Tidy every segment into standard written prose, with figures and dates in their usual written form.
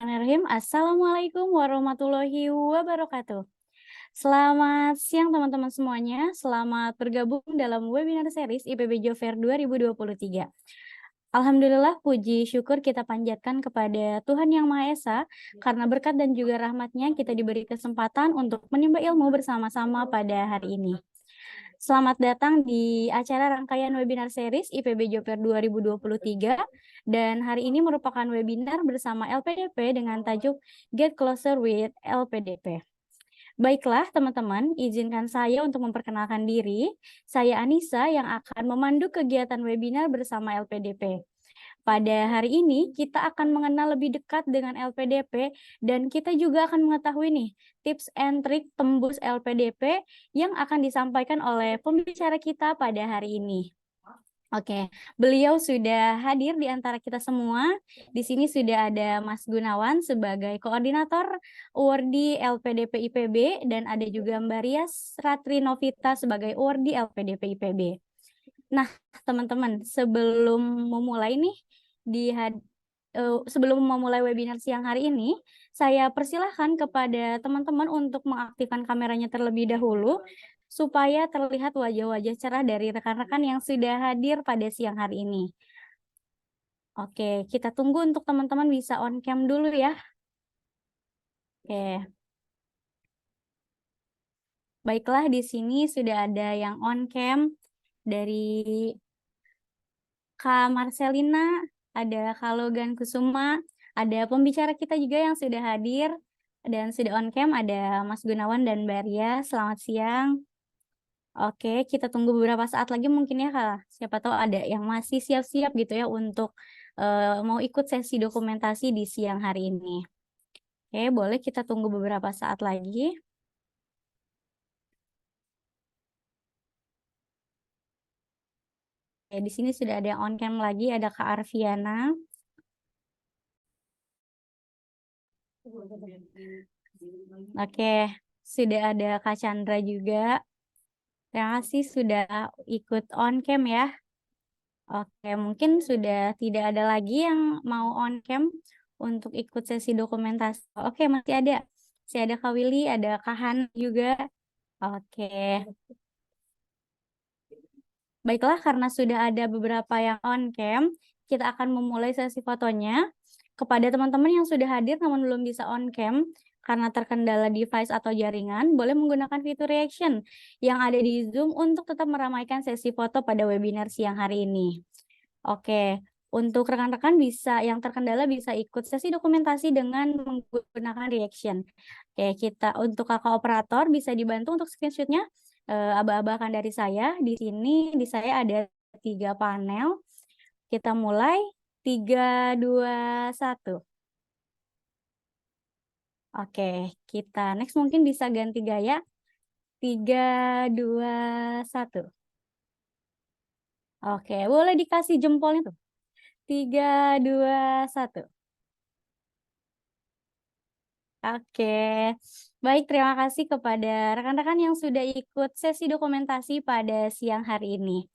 Bismillahirrahmanirrahim. Assalamualaikum warahmatullahi wabarakatuh. Selamat siang teman-teman semuanya. Selamat bergabung dalam webinar series IPB Job Fair 2023. Alhamdulillah, puji syukur kita panjatkan kepada Tuhan Yang Maha Esa, karena berkat dan juga rahmat-Nya kita diberi kesempatan untuk menimba ilmu bersama-sama pada hari ini. Selamat datang di acara rangkaian webinar series IPB Job Fair 2023, dan hari ini merupakan webinar bersama LPDP dengan tajuk Get Closer with LPDP. Baiklah teman-teman, izinkan saya untuk memperkenalkan diri. Saya Anissa yang akan memandu kegiatan webinar bersama LPDP. Pada hari ini kita akan mengenal lebih dekat dengan LPDP dan kita juga akan mengetahui nih tips and trik tembus LPDP yang akan disampaikan oleh pembicara kita pada hari ini. Oke, beliau sudah hadir di antara kita semua. Di sini sudah ada Mas Gunawan sebagai koordinator Awardee LPDP IPB dan ada juga Mbak Rias Ratri Novita sebagai Awardee LPDP IPB. Nah, teman-teman, sebelum memulai webinar siang hari ini, saya persilahkan kepada teman-teman untuk mengaktifkan kameranya terlebih dahulu supaya terlihat wajah-wajah cerah dari rekan-rekan yang sudah hadir pada siang hari ini. Oke, kita tunggu untuk teman-teman bisa on cam dulu ya. Oke. Baiklah, di sini sudah ada yang on cam dari Kak Marcelina, ada Kak Logan Kusuma, ada pembicara kita juga yang sudah hadir dan sudah on cam, ada Mas Gunawan dan Mbak Ria. Selamat siang. Oke, kita tunggu beberapa saat lagi mungkin ya Kak. Siapa tahu ada yang masih siap-siap gitu ya untuk mau ikut sesi dokumentasi di siang hari ini. Oke, boleh kita tunggu beberapa saat lagi. Oke, di sini sudah ada yang on cam lagi, ada Kak Arfiana. Oke, sudah ada Kak Chandra juga. Terima kasih sudah ikut on cam ya. Oke, mungkin sudah tidak ada lagi yang mau on cam untuk ikut sesi dokumentasi. Oke, masih ada. Masih ada Kak Willy, ada Kak Han juga. Oke. Baiklah, karena sudah ada beberapa yang on cam, kita akan memulai sesi fotonya. Kepada teman-teman yang sudah hadir namun belum bisa on cam, karena terkendala device atau jaringan, boleh menggunakan fitur reaction yang ada di Zoom untuk tetap meramaikan sesi foto pada webinar siang hari ini. Oke, untuk rekan-rekan yang terkendala bisa ikut sesi dokumentasi dengan menggunakan reaction. Oke, untuk kakak operator bisa dibantu untuk screenshotnya. Aba-abakan dari saya. Di sini di saya ada 3 panel. Kita mulai 3, 2, 1. Oke, kita next mungkin bisa ganti gaya. 3, 2, 1. Oke, boleh dikasih jempolnya tuh. 3, 2, 1. Oke, baik, terima kasih kepada rekan-rekan yang sudah ikut sesi dokumentasi pada siang hari ini.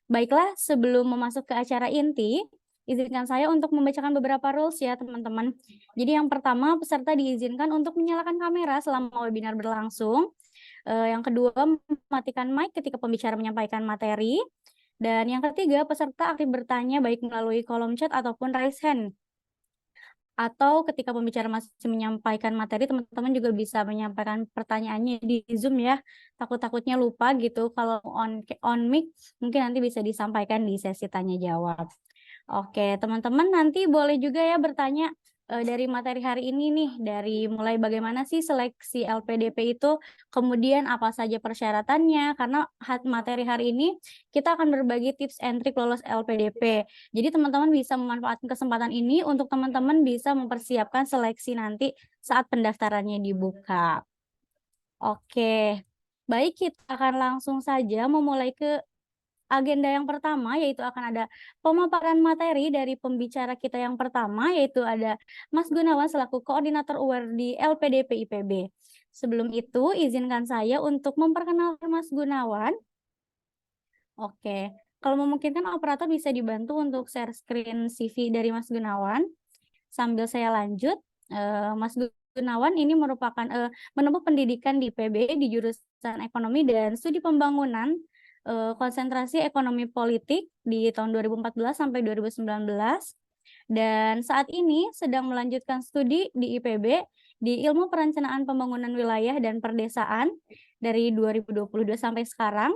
Baiklah, sebelum memasuk ke acara inti, izinkan saya untuk membacakan beberapa rules ya teman-teman. Jadi yang pertama, peserta diizinkan untuk menyalakan kamera selama webinar berlangsung. Yang kedua, mematikan mic ketika pembicara menyampaikan materi. Dan yang ketiga, peserta aktif bertanya baik melalui kolom chat ataupun raise hand. Atau ketika pembicara masih menyampaikan materi, teman-teman juga bisa menyampaikan pertanyaannya di Zoom ya. Takut-takutnya lupa gitu, kalau on mic mungkin nanti bisa disampaikan di sesi tanya jawab. Oke, teman-teman nanti boleh juga ya bertanya dari materi hari ini nih, dari mulai bagaimana sih seleksi LPDP itu, kemudian apa saja persyaratannya, karena materi hari ini kita akan berbagi tips and trik lolos LPDP. Jadi teman-teman bisa memanfaatkan kesempatan ini untuk teman-teman bisa mempersiapkan seleksi nanti saat pendaftarannya dibuka. Oke, baik, kita akan langsung saja memulai ke agenda yang pertama, yaitu akan ada pemaparan materi dari pembicara kita yang pertama, yaitu ada Mas Gunawan selaku Koordinator Awardee LPDP IPB. Sebelum itu, izinkan saya untuk memperkenalkan Mas Gunawan. Oke, kalau memungkinkan operator bisa dibantu untuk share screen CV dari Mas Gunawan. Sambil saya lanjut. Mas Gunawan ini merupakan menempuh pendidikan di IPB di jurusan Ekonomi dan Studi Pembangunan, konsentrasi Ekonomi Politik di tahun 2014 sampai 2019. Dan saat ini sedang melanjutkan studi di IPB di Ilmu Perencanaan Pembangunan Wilayah dan Perdesaan dari 2022 sampai sekarang.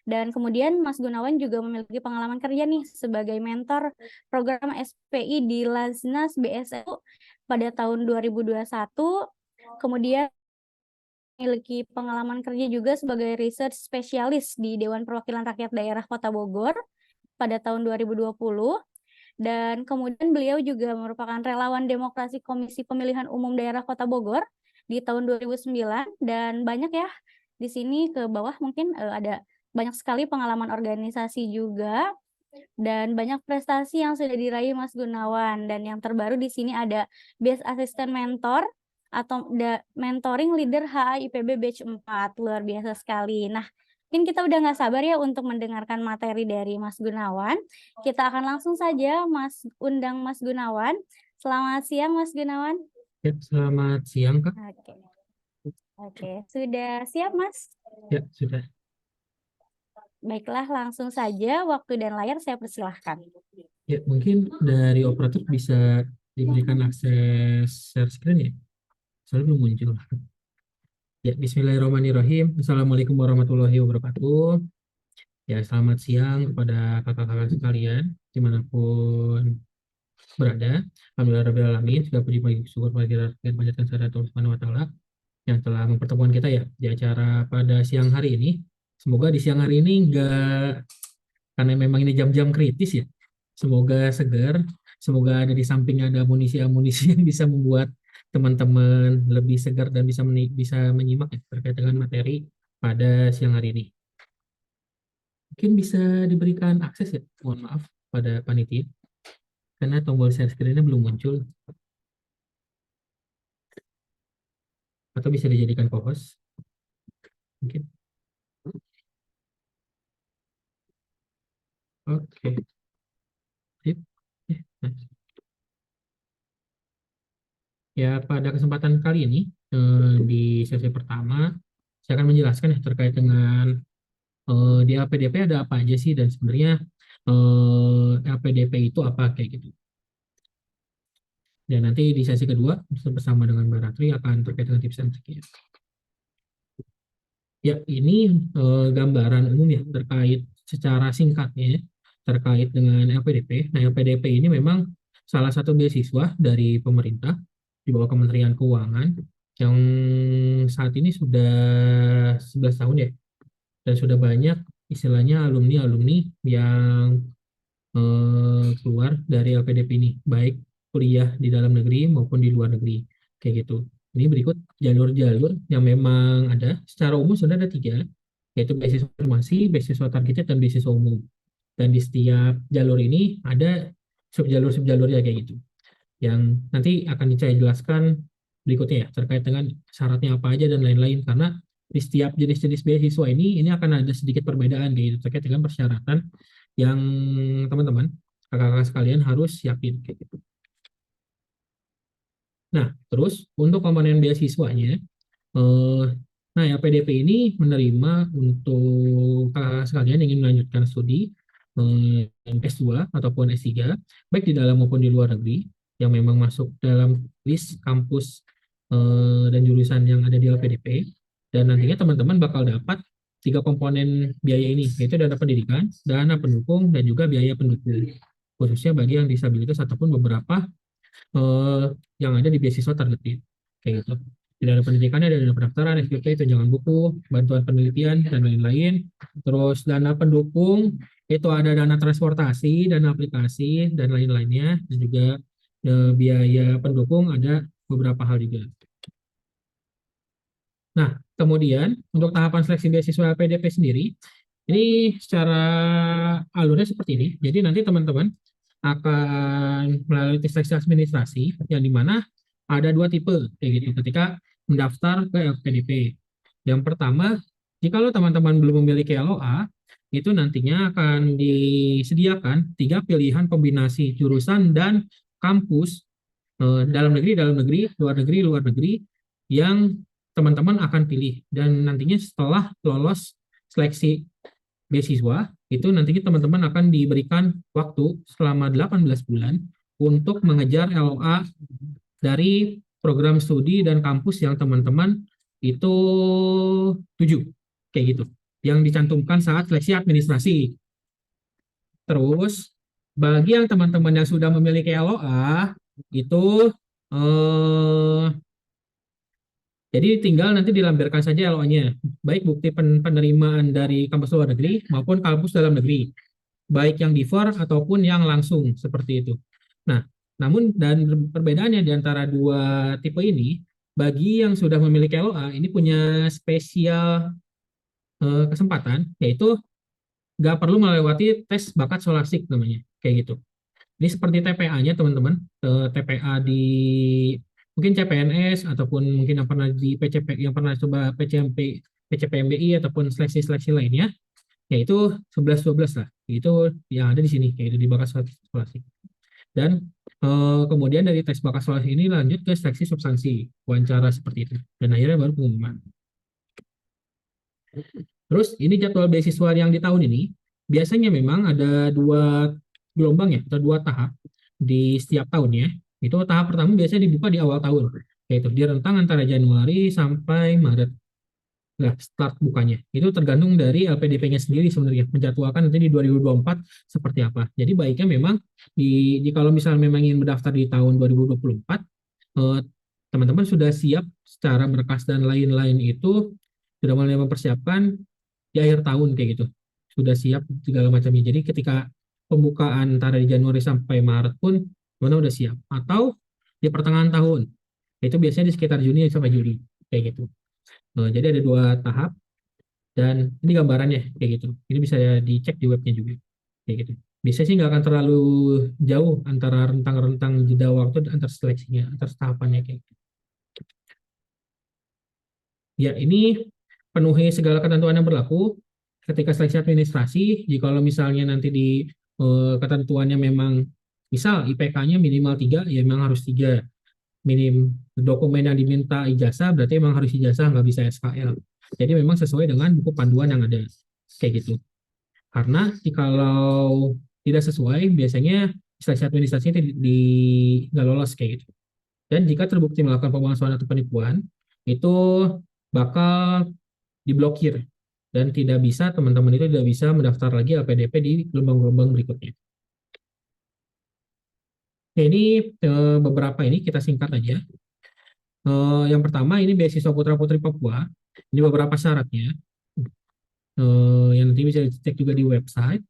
Dan kemudian Mas Gunawan juga memiliki pengalaman kerja nih sebagai mentor program SPI di Laznas BSU pada tahun 2021. Kemudian memiliki pengalaman kerja juga sebagai research spesialis di Dewan Perwakilan Rakyat Daerah Kota Bogor pada tahun 2020. Dan kemudian beliau juga merupakan relawan demokrasi Komisi Pemilihan Umum Daerah Kota Bogor di tahun 2009. Dan banyak ya di sini ke bawah mungkin ada banyak sekali pengalaman organisasi juga dan banyak prestasi yang sudah diraih Mas Gunawan. Dan yang terbaru di sini ada Best Assistant Mentor atau Mentoring Leader HAIPB Batch 4. Luar biasa sekali. Nah, mungkin kita udah nggak sabar ya untuk mendengarkan materi dari Mas Gunawan. Kita akan langsung saja undang Mas Gunawan. Selamat siang Mas Gunawan. Ya, selamat siang, Kak. Oke. Sudah siap, Mas? Ya, sudah. Baiklah, langsung saja waktu dan layar saya persilahkan. Ya, mungkin dari operator bisa diberikan akses share screen ya? Soalnya belum muncul. Ya, bismillahirrahmanirrahim. Assalamualaikum warahmatullahi wabarakatuh. Ya, selamat siang kepada kakak-kakak sekalian, dimanapun berada. Alhamdulillah alamin. Sudah puji bagi syukur bagi kita panjatkan sahadat Allah Subhanahu wa taala yang telah mempertemukan kita ya di acara pada siang hari ini. Semoga di siang hari ini enggak, karena memang ini jam-jam kritis ya. Semoga segar, semoga ada di sampingnya ada amunisi-amunisi yang bisa membuat teman-teman lebih segar dan bisa menyimak ya, terkait dengan materi pada siang hari ini. Mungkin bisa diberikan akses ya, mohon maaf pada panitia, karena tombol share screen-nya belum muncul. Atau bisa dijadikan co-host. Mungkin. Oke. Sip. Nah. Ya, pada kesempatan kali ini, di sesi pertama, saya akan menjelaskan ya terkait dengan di LPDP ada apa aja sih, dan sebenarnya LPDP itu apa, kayak gitu. Dan nanti di sesi kedua, bersama dengan Mbak Ratri akan terkait dengan tips and triknya. Ya, ini gambaran umum ya terkait secara singkatnya ya, terkait dengan LPDP. Nah, LPDP ini memang salah satu beasiswa dari pemerintah di bawah Kementerian Keuangan yang saat ini sudah 11 tahun ya, dan sudah banyak istilahnya alumni-alumni yang keluar dari LPDP ini, baik kuliah di dalam negeri maupun di luar negeri, kayak gitu. Ini berikut jalur-jalur yang memang ada. Secara umum sudah ada 3, yaitu beasiswa formasi, beasiswa targeted, dan beasiswa umum. Dan di setiap jalur ini ada subjalur-subjalurnya kayak gitu, yang nanti akan saya jelaskan berikutnya ya, terkait dengan syaratnya apa aja dan lain-lain, karena di setiap jenis-jenis beasiswa ini akan ada sedikit perbedaan kayak gitu, terkait dengan persyaratan yang teman-teman, kakak-kakak sekalian harus siapin kayak gitu. Nah, terus untuk komponen beasiswanya, nah LPDP ini menerima untuk kakak-kakak sekalian yang ingin melanjutkan studi S2 ataupun S3, baik di dalam maupun di luar negeri, yang memang masuk dalam list kampus dan jurusan yang ada di LPDP. Dan nantinya teman-teman bakal dapat 3 komponen biaya ini, yaitu dana pendidikan, dana pendukung, dan juga biaya pendukung, khususnya bagi yang disabilitas ataupun beberapa yang ada di beasiswa targeted kayak gitu. Di dana pendidikannya ada dana pendaftaran, SPP, tunjangan buku, bantuan penelitian, dan lain-lain. Terus dana pendukung itu ada dana transportasi, dana aplikasi, dan lain-lainnya. Dan juga biaya pendukung ada beberapa hal juga. Nah, kemudian untuk tahapan seleksi beasiswa LPDP sendiri, ini secara alurnya seperti ini. Jadi nanti teman-teman akan melalui tes seleksi administrasi, yang dimana ada 2 tipe kayak gitu ketika mendaftar ke LPDP. Yang pertama, jika teman-teman belum memiliki LOA, itu nantinya akan disediakan 3 pilihan kombinasi jurusan dan kampus dalam negeri, luar negeri yang teman-teman akan pilih. Dan nantinya setelah lolos seleksi beasiswa, itu nantinya teman-teman akan diberikan waktu selama 18 bulan untuk mengejar LOA dari program studi dan kampus yang teman-teman itu tuju, kayak gitu. Yang dicantumkan saat seleksi administrasi. Terus, bagi yang teman-teman yang sudah memiliki LOA, itu eh, jadi tinggal nanti dilampirkan saja LOA-nya, baik bukti penerimaan dari kampus luar negeri maupun kampus dalam negeri, baik yang diver ataupun yang langsung seperti itu. Nah, namun dan perbedaannya di antara dua tipe ini, bagi yang sudah memiliki LOA ini punya spesial kesempatan, yaitu nggak perlu melewati tes bakat scholastic namanya, kayak gitu. Ini seperti TPA-nya teman-teman, TPA di mungkin CPNS ataupun mungkin yang pernah di PCP, yang pernah coba PCMP, PCPMBI ataupun seleksi-seleksi lainnya, yaitu 11-12 lah. Itu yang ada di sini, yaitu di bakat scholastic. Dan kemudian dari tes bakat scholastic ini lanjut ke seleksi substansi, wawancara seperti itu. Dan akhirnya baru pengumuman. Terus ini jadwal beasiswa yang di tahun ini, biasanya memang ada dua gelombang ya, atau dua tahap di setiap tahunnya. Itu tahap pertama biasanya dibuka di awal tahun, yaitu di rentang antara Januari sampai Maret. Nah, start bukanya. Itu tergantung dari LPDP-nya sendiri sebenarnya, menjadwalkan nanti di 2024 seperti apa. Jadi baiknya memang kalau misalnya memang ingin mendaftar di tahun 2024, teman-teman sudah siap secara berkas dan lain-lain itu, sudah mulai mempersiapkan di akhir tahun kayak gitu. Sudah siap segala macamnya. Jadi ketika pembukaan antara di Januari sampai Maret pun mana udah siap. Atau di pertengahan tahun. Itu biasanya di sekitar Juni sampai Juli kayak gitu. Jadi ada dua tahap dan ini gambarannya kayak gitu. Ini bisa dicek di webnya juga kayak gitu. Biasanya sih nggak akan terlalu jauh antara rentang-rentang jeda waktu antar seleksinya, antar tahapannya kayak gitu. Ya, ini penuhi segala ketentuan yang berlaku ketika seleksi administrasi. Jika misalnya nanti di ketentuannya memang misal IPK-nya minimal 3, ya memang harus 3. Minim dokumen yang diminta ijazah berarti memang harus ijazah, nggak bisa SKL. Jadi memang sesuai dengan buku panduan yang ada kayak gitu. Karena kalau tidak sesuai biasanya seleksi administrasi nggak lolos kayak gitu. Dan jika terbukti melakukan pemalsuan atau penipuan, itu bakal diblokir dan tidak bisa, teman-teman itu tidak bisa mendaftar lagi LPDP di gelombang-gelombang berikutnya. Ini beberapa ini kita singkat aja. Yang pertama ini beasiswa putra-putri Papua. Ini beberapa syaratnya. Yang nanti bisa dicek juga di website.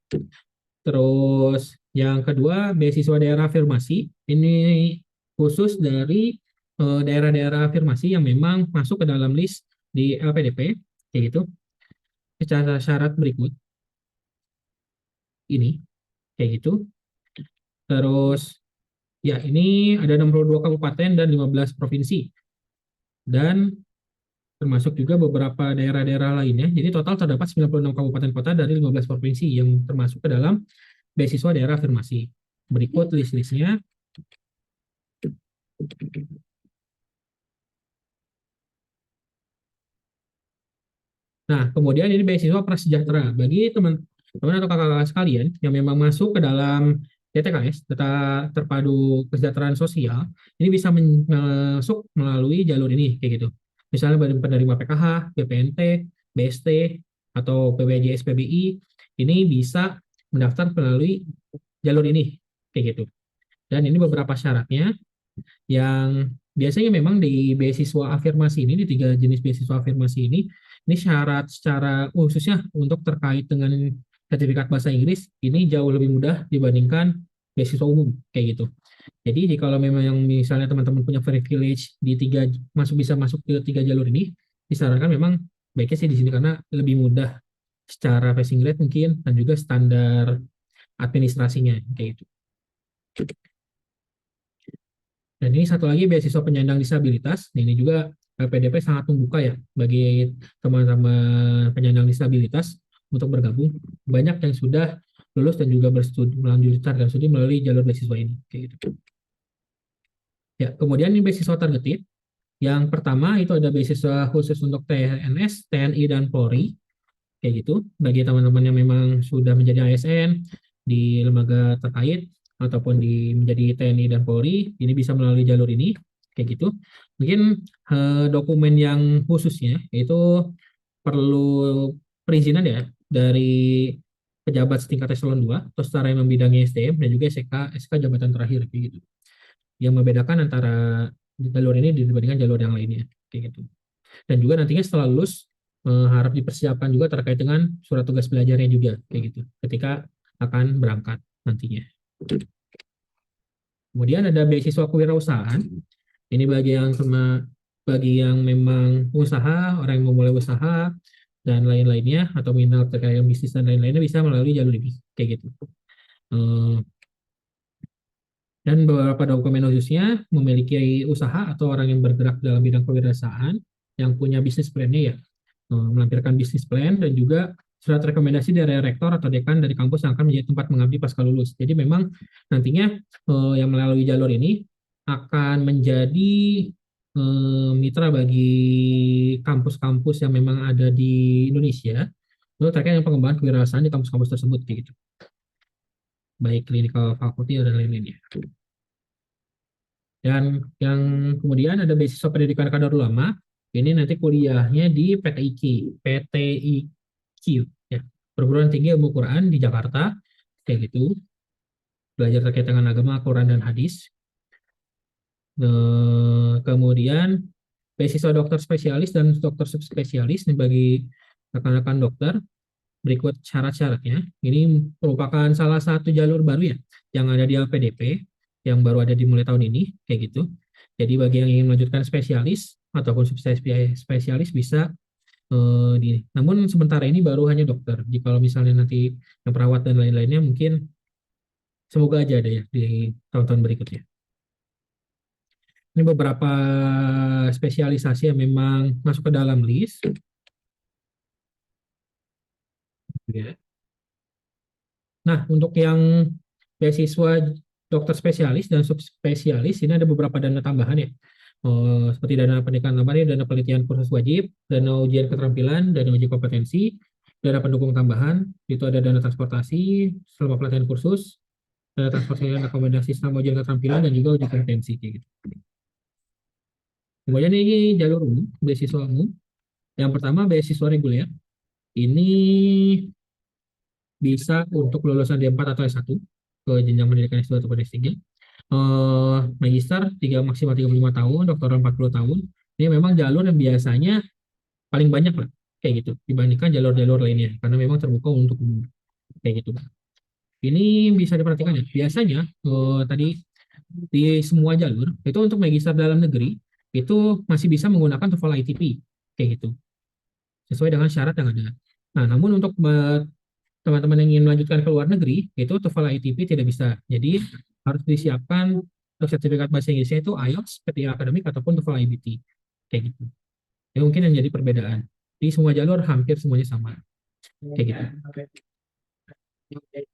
Terus yang kedua beasiswa daerah afirmasi. Ini khusus dari daerah-daerah afirmasi yang memang masuk ke dalam list di LPDP, kayak gitu. Secara syarat berikut ini, kayak gitu. Terus ya ini ada 62 kabupaten dan 15 provinsi. Dan termasuk juga beberapa daerah-daerah lainnya. Jadi total terdapat 96 kabupaten kota dari 15 provinsi yang termasuk ke dalam beasiswa daerah afirmasi. Berikut list-listnya. Nah, kemudian ini beasiswa prasejahtera. Bagi teman-teman atau kakak-kakak sekalian yang memang masuk ke dalam DTKS, Data Terpadu Kesejahteraan Sosial, ini bisa masuk melalui jalur ini, kayak gitu. Misalnya penerima PKH, BPNT, BST, atau PBJS PBI, ini bisa mendaftar melalui jalur ini, kayak gitu. Dan ini beberapa syaratnya yang biasanya memang di beasiswa afirmasi ini, di 3 jenis beasiswa afirmasi ini syarat secara khususnya untuk terkait dengan sertifikat bahasa Inggris, ini jauh lebih mudah dibandingkan beasiswa umum, kayak gitu. Jadi kalau memang yang misalnya teman-teman punya privilege di bisa masuk ke 3 jalur ini, disarankan memang baiknya sih di sini karena lebih mudah secara passing grade mungkin dan juga standar administrasinya kayak gitu. Dan ini satu lagi beasiswa penyandang disabilitas. Nah, ini juga LPDP sangat membuka ya bagi teman-teman penyandang disabilitas untuk bergabung. Banyak yang sudah lulus dan juga melanjutkan studi melalui jalur beasiswa ini. Kayak gitu. Ya, kemudian ini beasiswa targeted. Yang pertama itu ada beasiswa khusus untuk TNS, TNI, dan Polri, kayak gitu. Bagi teman-teman yang memang sudah menjadi ASN di lembaga terkait ataupun menjadi TNI dan Polri, ini bisa melalui jalur ini, kayak gitu. Mungkin dokumen yang khususnya itu perlu perizinan ya dari pejabat setingkat eselon 2 atau setara yang membidangi SDM dan juga SK jabatan terakhir, kayak gitu. Yang membedakan antara jalur ini dibandingkan jalur yang lainnya, kayak gitu. Dan juga nantinya setelah lulus harap dipersiapkan juga terkait dengan surat tugas belajarnya juga, kayak gitu, ketika akan berangkat nantinya. Kemudian ada beasiswa kewirausahaan. Ini bagi yang memang usaha, orang yang mau mulai usaha dan lain-lainnya, atau minat terkait bisnis dan lain-lainnya, bisa melalui jalur ini, kayak gitu. Eh, Dan beberapa dokumen khususnya memiliki usaha atau orang yang bergerak dalam bidang kewirausahaan yang punya bisnis plan-nya ya, melampirkan bisnis plan dan juga surat rekomendasi dari rektor atau dekan dari kampus yang akan menjadi tempat mengabdi pasca lulus. Jadi memang nantinya yang melalui jalur ini akan menjadi mitra bagi kampus-kampus yang memang ada di Indonesia untuk terkait dengan pengembangan kewirausahaan di kampus-kampus tersebut, gitu. Baik clinical faculty dan lain-lainnya. Dan yang kemudian ada beasiswa pendidikan kadar ulama, ini nanti kuliahnya di PTIQ ya, Perguruan Tinggi Ilmu Quran di Jakarta, kayak gitu, belajar terkait dengan agama, Quran dan hadis. Kemudian beasiswa dokter spesialis dan dokter subspesialis bagi rekan-rekan dokter. Berikut syarat-syaratnya. Ini merupakan salah satu jalur baru ya, yang ada di LPDP, yang baru ada dimulai tahun ini, kayak gitu. Jadi bagi yang ingin melanjutkan spesialis ataupun spesialis bisa namun sementara ini baru hanya dokter. Jika kalau misalnya nanti yang perawat dan lain-lainnya, mungkin semoga aja ada ya di tahun-tahun berikutnya. Ini beberapa spesialisasi yang memang masuk ke dalam list. Ya. Nah, untuk yang beasiswa dokter spesialis dan subspesialis, ini ada beberapa dana tambahan ya. Seperti dana pendidikan tambahan, dana penelitian kursus wajib, dana ujian keterampilan, dana uji kompetensi, dana pendukung tambahan, itu ada dana transportasi selama pelatihan kursus, dana transportasi dan akomodasi selama ujian keterampilan, dan juga uji kompetensi, kayak gitu. Kemudian ini jalur umum, beasiswa umum. Yang pertama beasiswa reguler. Ini bisa untuk lulusan D4 atau S1 ke jenjang pendidikan S2 atau S3. Magister maksimal 35 tahun, doktoral 40 tahun. Ini memang jalur yang biasanya paling banyak lah, kayak gitu, dibandingkan jalur-jalur lainnya, karena memang terbuka untuk umum, kayak gitu. Ini bisa diperhatikan ya, biasanya tadi di semua jalur, itu untuk magister dalam negeri, itu masih bisa menggunakan TOEFL ITP, kayak gitu, sesuai dengan syarat yang ada. Nah, namun untuk teman-teman yang ingin melanjutkan ke luar negeri, itu TOEFL ITP tidak bisa. Jadi harus disiapkan untuk sertifikat bahasa Inggrisnya itu IELTS, PTE akademik, ataupun TOEFL IBT, kayak gitu. Ya, mungkin yang jadi perbedaan. Di semua jalur hampir semuanya sama, kayak gitu.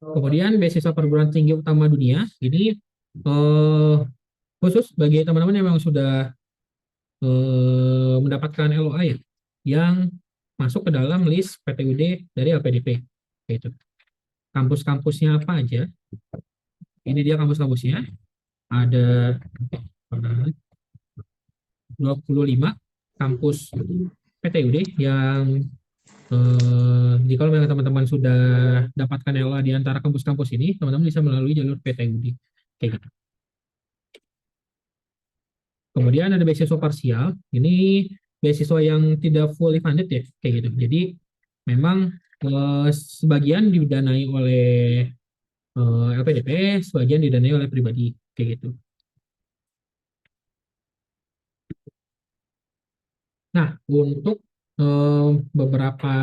Kemudian beasiswa perguruan tinggi utama dunia, ini khusus bagi teman-teman yang memang sudah mendapatkan LOA ya, yang masuk ke dalam list PTUD dari LPDP, kayak gitu. Kampus-kampusnya apa aja? Ini dia kampus-kampusnya. Ada 25 kampus PTUD yang jika memang teman-teman sudah dapatkan LOA di antara kampus-kampus ini, teman-teman bisa melalui jalur PTUD, kayak gitu. Kemudian ada beasiswa parsial. Ini beasiswa yang tidak fully funded ya, kayak gitu. Jadi memang sebagian didanai oleh LPDP, sebagian didanai oleh pribadi, kayak gitu. Nah, untuk beberapa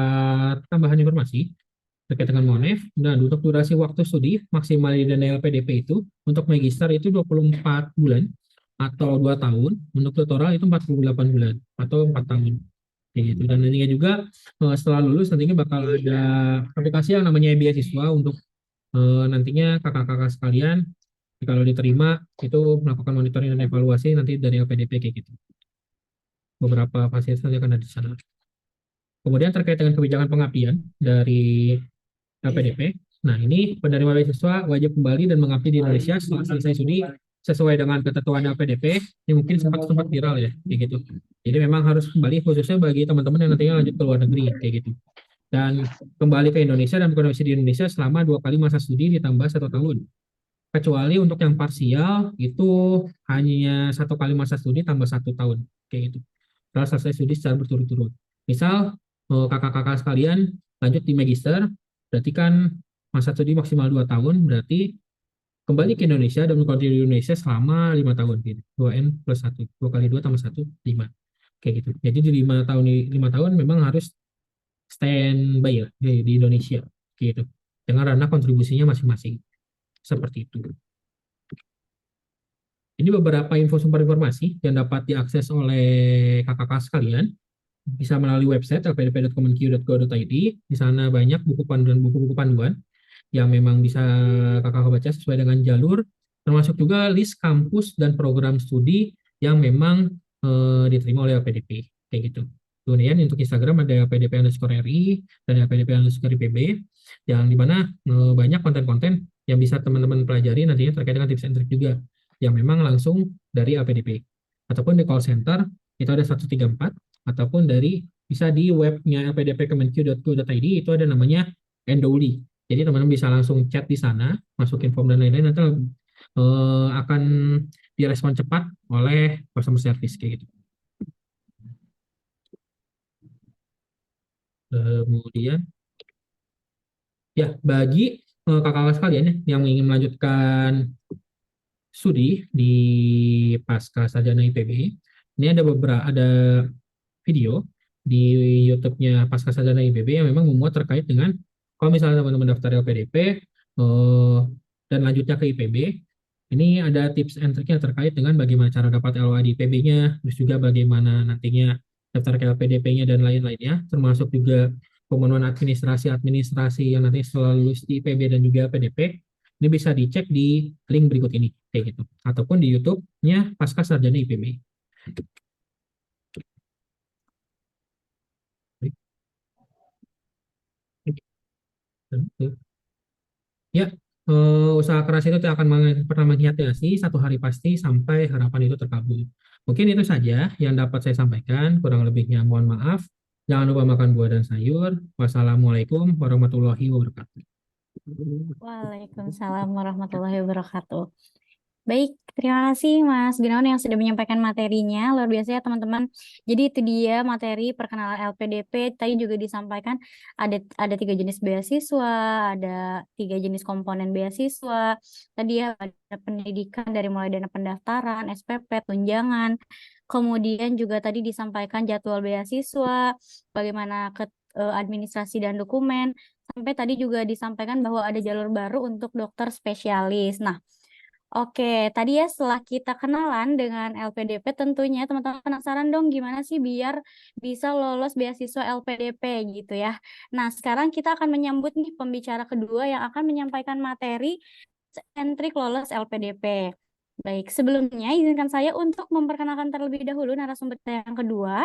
tambahan informasi terkait dengan MONEF, dan untuk durasi waktu studi maksimal di dana LPDP itu untuk magister itu 24 bulan atau 2 tahun, untuk doktoral itu 48 bulan atau 4 tahun. Kayak gitu. Dan nantinya juga setelah lulus nantinya bakal ada aplikasi yang namanya beasiswa untuk nantinya kakak-kakak sekalian Kalau diterima itu melakukan monitoring dan evaluasi nanti dari LPDP kayak gitu. Beberapa fasilitas nanti akan ada di sana. Kemudian terkait dengan kebijakan pengabdian dari LPDP. Nah, ini penerima beasiswa wajib kembali dan mengabdi di Indonesia setelah selesai studi sesuai dengan ketentuan LPDP. Ini mungkin sempat viral ya, kayak gitu. Jadi memang harus kembali khususnya bagi teman-teman yang nantinya lanjut ke luar negeri, kayak gitu. Dan kembali ke Indonesia dan berkondisi di Indonesia selama 2 kali masa studi ditambah 1 tahun. Kecuali untuk yang parsial itu hanya 1 kali masa studi tambah 1 tahun, kayak gitu. Setelah selesai studi secara berturut-turut. Misal kakak-kakak sekalian lanjut di magister, berarti kan masa studi maksimal 2 tahun, berarti kembali ke Indonesia dan berkontribusi di Indonesia selama 5 tahun gitu. 2N+1, 2 kali 2 tambah 1, 5. Kayak gitu. Jadi di 5 tahun memang harus standby ya di Indonesia gitu. Dengan ranah kontribusinya masing-masing. Seperti itu. Ini beberapa info sumber informasi yang dapat diakses oleh kakak-kakak sekalian. Bisa melalui website lpdp.kemenq.go.id. Di sana banyak buku panduan buku-buku panduan yang memang bisa kakak baca sesuai dengan jalur, termasuk juga list kampus dan program studi yang memang diterima oleh LPDP, kayak gitu. Kemudian untuk Instagram ada LPDP_RI dan LPDP_IPB, yang dimana banyak konten-konten yang bisa teman-teman pelajari nantinya terkait dengan tips and trick juga, yang memang langsung dari LPDP. Ataupun di call center, itu ada 134, ataupun dari bisa di webnya lpdp.kemenq.go.id, itu ada namanya Endoli. Jadi teman-teman bisa langsung chat di sana, masukin form dan lain-lain, nanti akan direspon cepat oleh customer service kayak gitu. Kemudian ya bagi kakak-kakak sekalian ya, yang ingin melanjutkan studi di pasca sarjana IPB, ini ada video di YouTube-nya pasca sarjana IPB yang memang memuat terkait dengan kalau misalnya teman-teman daftar LPDP dan lanjutnya ke IPB, ini ada tips and triknya terkait dengan bagaimana cara dapat LOA di IPB-nya, terus juga bagaimana nantinya daftar ke LPDP-nya dan lain-lainnya, termasuk juga pemenuhan administrasi yang nanti setelah lulus di IPB dan juga LPDP. Ini bisa dicek di link berikut ini, kayak gitu. Ataupun di YouTube-nya Pasca Sarjana IPB. Ya, usaha keras itu akan pernah menghiasi 1 hari pasti sampai harapan itu terkabul. Mungkin itu saja yang dapat saya sampaikan. Kurang lebihnya mohon maaf. Jangan lupa makan buah dan sayur. Wassalamualaikum warahmatullahi wabarakatuh. Waalaikumsalam warahmatullahi wabarakatuh. Baik, terima kasih Mas Gunawan yang sudah menyampaikan materinya. Luar biasa ya teman-teman. Jadi itu dia materi perkenalan LPDP. Tadi juga disampaikan ada 3 jenis beasiswa, ada 3 jenis komponen beasiswa. Tadi ya ada pendidikan dari mulai dana pendaftaran, SPP, tunjangan. Kemudian juga tadi disampaikan jadwal beasiswa, bagaimana administrasi dan dokumen. Sampai tadi juga disampaikan bahwa ada jalur baru untuk dokter spesialis. Nah, oke, tadi ya setelah kita kenalan dengan LPDP, tentunya teman-teman penasaran dong gimana sih biar bisa lolos beasiswa LPDP gitu ya. Nah, sekarang kita akan menyambut nih pembicara kedua yang akan menyampaikan materi entry lolos LPDP. Baik, sebelumnya izinkan saya untuk memperkenalkan terlebih dahulu narasumber kita yang kedua.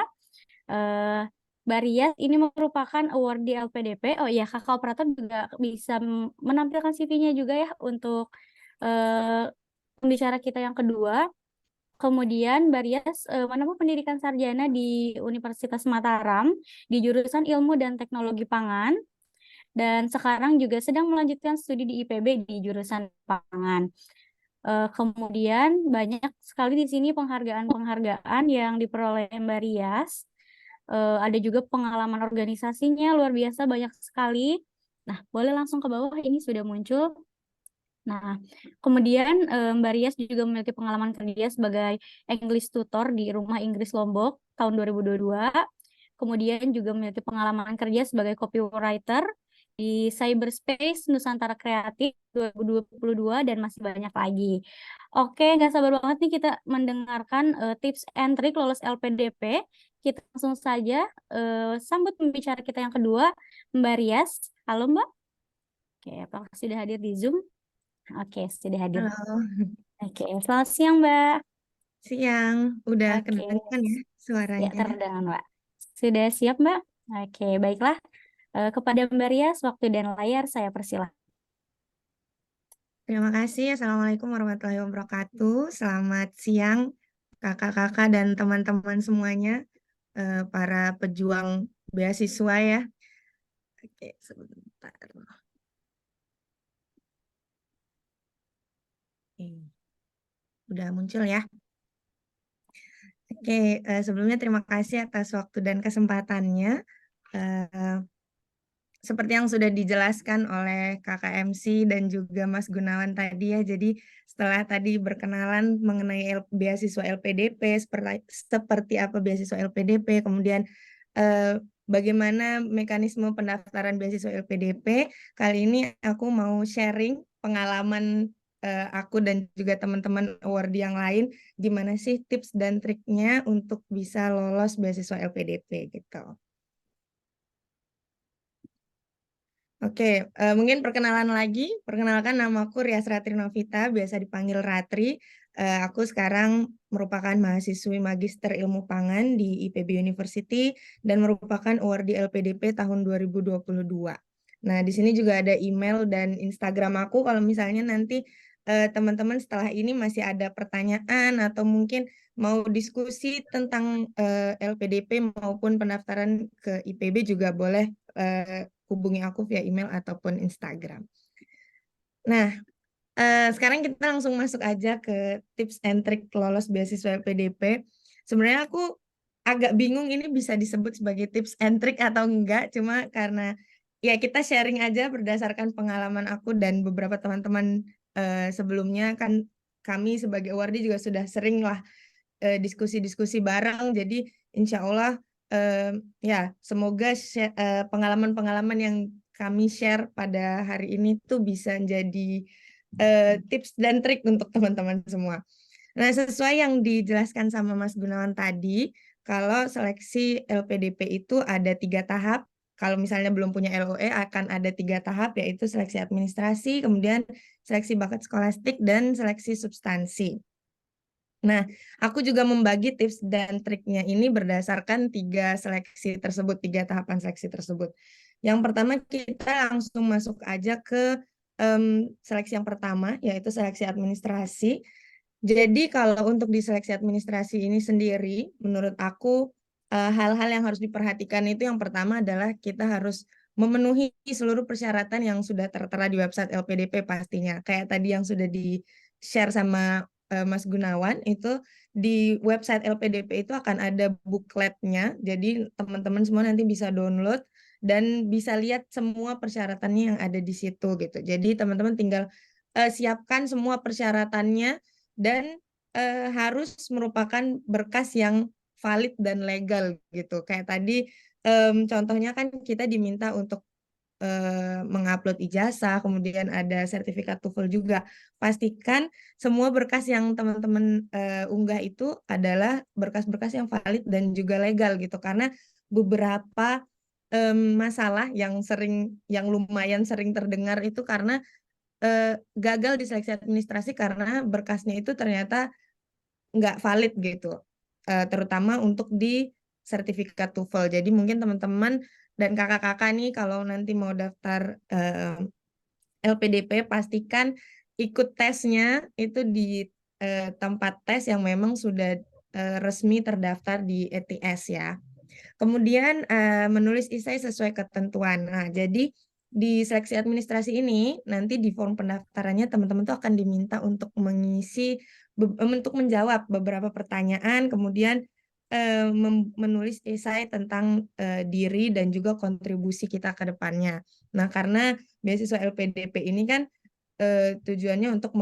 Eh, Barias ini merupakan award di LPDP. Oh iya, kakak operator juga bisa menampilkan CV-nya juga ya untuk pembicara kita yang kedua. Kemudian Barias menempuh pendidikan sarjana di Universitas Mataram di jurusan Ilmu dan Teknologi Pangan, dan sekarang juga sedang melanjutkan studi di IPB di jurusan Pangan. Kemudian banyak sekali di sini penghargaan-penghargaan yang diperoleh Barias. Ada juga pengalaman organisasinya luar biasa banyak sekali. Nah, boleh langsung ke bawah, ini sudah muncul. Nah, kemudian Mbak Rias juga memiliki pengalaman kerja sebagai English tutor di Rumah Inggris Lombok tahun 2022. Kemudian juga memiliki pengalaman kerja sebagai copywriter di Cyberspace Nusantara Kreatif 2022 dan masih banyak lagi. Oke, nggak sabar banget nih kita mendengarkan tips and trick lolos LPDP. Kita langsung saja sambut pembicara kita yang kedua, Mbak Rias. Halo Mbak. Oke, apakah sudah hadir di Zoom? Oke, sudah hadir. Halo, Oke, selamat siang, Mbak. siang. Udah Oke, kedengeran ya ya suaranya? terdengar, Mbak. Sudah siap, Mbak? Oke, baiklah. Kepada Mbak Rias, waktu dan layar saya persilahkan. Terima kasih. Assalamualaikum warahmatullahi wabarakatuh. Selamat siang kakak-kakak dan teman-teman semuanya, para pejuang beasiswa ya. Oke, sebentar. Oke, udah muncul ya. Oke, sebelumnya terima kasih atas waktu dan kesempatannya. Eh, Seperti yang sudah dijelaskan oleh Kakak MC dan juga Mas Gunawan tadi ya, jadi setelah tadi berkenalan mengenai beasiswa LPDP, seperti apa beasiswa LPDP, kemudian bagaimana mekanisme pendaftaran beasiswa LPDP, kali ini aku mau sharing pengalaman aku dan juga teman-teman award yang lain, gimana sih tips dan triknya untuk bisa lolos beasiswa LPDP gitu. Oke, mungkin perkenalan lagi. Perkenalkan, namaku Rias Ratri Novita, biasa dipanggil Ratri. Aku sekarang merupakan mahasiswi Magister Ilmu Pangan di IPB University dan merupakan awardee LPDP tahun 2022. Nah, di sini juga ada email dan Instagram aku kalau misalnya nanti teman-teman setelah ini masih ada pertanyaan atau mungkin mau diskusi tentang LPDP maupun pendaftaran ke IPB juga boleh hubungi aku via email ataupun Instagram. Nah, sekarang kita langsung masuk aja ke tips and trick lolos beasiswa LPDP. Sebenarnya aku agak bingung ini bisa disebut sebagai tips and trick atau enggak, cuma karena ya kita sharing aja berdasarkan pengalaman aku dan beberapa teman-teman sebelumnya, kan kami sebagai awardee juga sudah sering lah diskusi-diskusi bareng. Jadi insya Allah ya semoga pengalaman-pengalaman yang kami share pada hari ini tuh bisa jadi tips dan trik untuk teman-teman semua. Nah, sesuai yang dijelaskan sama Mas Gunawan tadi, kalau seleksi LPDP itu ada 3 tahap. Kalau misalnya belum punya LOE akan ada 3 tahap, yaitu seleksi administrasi, kemudian seleksi bakat skolastik, dan seleksi substansi. Nah, aku juga membagi tips dan triknya ini berdasarkan 3 tahapan seleksi tersebut. Yang pertama, kita langsung masuk aja ke seleksi yang pertama, yaitu seleksi administrasi. Jadi kalau untuk di seleksi administrasi ini sendiri, menurut aku hal-hal yang harus diperhatikan itu yang pertama adalah kita harus memenuhi seluruh persyaratan yang sudah tertera di website LPDP pastinya. Kayak tadi yang sudah di-share sama Mas Gunawan, itu di website LPDP itu akan ada bookletnya, jadi teman-teman semua nanti bisa download dan bisa lihat semua persyaratannya yang ada di situ gitu. Jadi teman-teman tinggal siapkan semua persyaratannya dan harus merupakan berkas yang valid dan legal gitu. Kayak tadi contohnya kan kita diminta untuk mengupload ijazah, kemudian ada sertifikat TOEFL juga. Pastikan semua berkas yang teman-teman unggah itu adalah berkas-berkas yang valid dan juga legal gitu. Karena beberapa masalah yang lumayan sering terdengar itu karena gagal di seleksi administrasi karena berkasnya itu ternyata nggak valid gitu, terutama untuk di sertifikat TOEFL. Jadi mungkin teman-teman dan kakak-kakak nih kalau nanti mau daftar LPDP pastikan ikut tesnya itu di tempat tes yang memang sudah resmi terdaftar di ETS ya. Kemudian menulis esai sesuai ketentuan. Nah, jadi di seleksi administrasi ini nanti di form pendaftarannya teman-teman tuh akan diminta untuk mengisi untuk menjawab beberapa pertanyaan, kemudian menulis esai tentang diri dan juga kontribusi kita ke depannya. Nah, karena beasiswa LPDP ini kan tujuannya untuk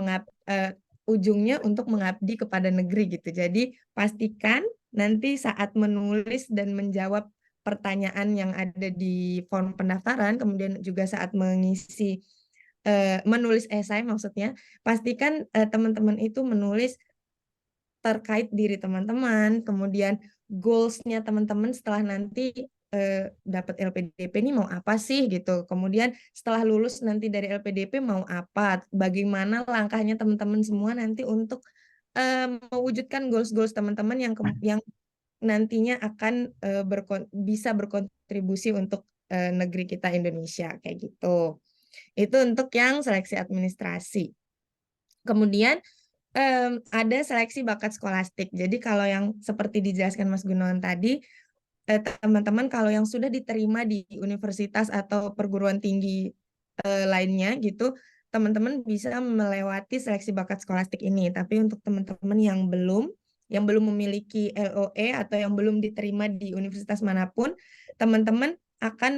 ujungnya untuk mengabdi kepada negeri gitu. Jadi pastikan nanti saat menulis dan menjawab pertanyaan yang ada di form pendaftaran, kemudian juga saat menulis esai maksudnya, pastikan teman-teman itu menulis terkait diri teman-teman, kemudian goals-nya teman-teman setelah nanti dapat LPDP ini mau apa sih gitu. Kemudian setelah lulus nanti dari LPDP mau apa, bagaimana langkahnya teman-teman semua nanti untuk mewujudkan goals-goals teman-teman yang nantinya akan bisa berkontribusi untuk negeri kita Indonesia kayak gitu. Itu untuk yang seleksi administrasi. Kemudian ada seleksi bakat skolastik. Jadi kalau yang seperti dijelaskan Mas Gunawan tadi, teman-teman kalau yang sudah diterima di universitas atau perguruan tinggi lainnya gitu, teman-teman bisa melewati seleksi bakat skolastik ini. Tapi untuk teman-teman yang belum memiliki LOE atau yang belum diterima di universitas manapun, teman-teman akan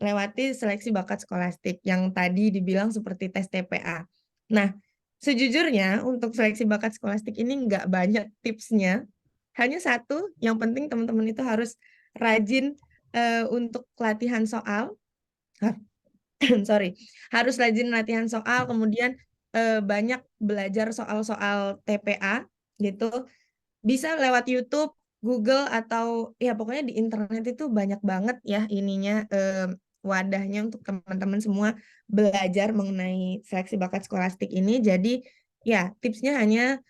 melewati seleksi bakat skolastik yang tadi dibilang seperti tes TPA. Nah, sejujurnya untuk seleksi bakat skolastik ini nggak banyak tipsnya, hanya satu, yang penting teman-teman itu harus rajin untuk latihan soal, sorry, harus rajin latihan soal, kemudian banyak belajar soal-soal TPA gitu, bisa lewat YouTube, Google, atau ya pokoknya di internet itu banyak banget ya ininya wadahnya untuk teman-teman semua belajar mengenai seleksi bakat skolastik ini. Jadi ya tipsnya hanya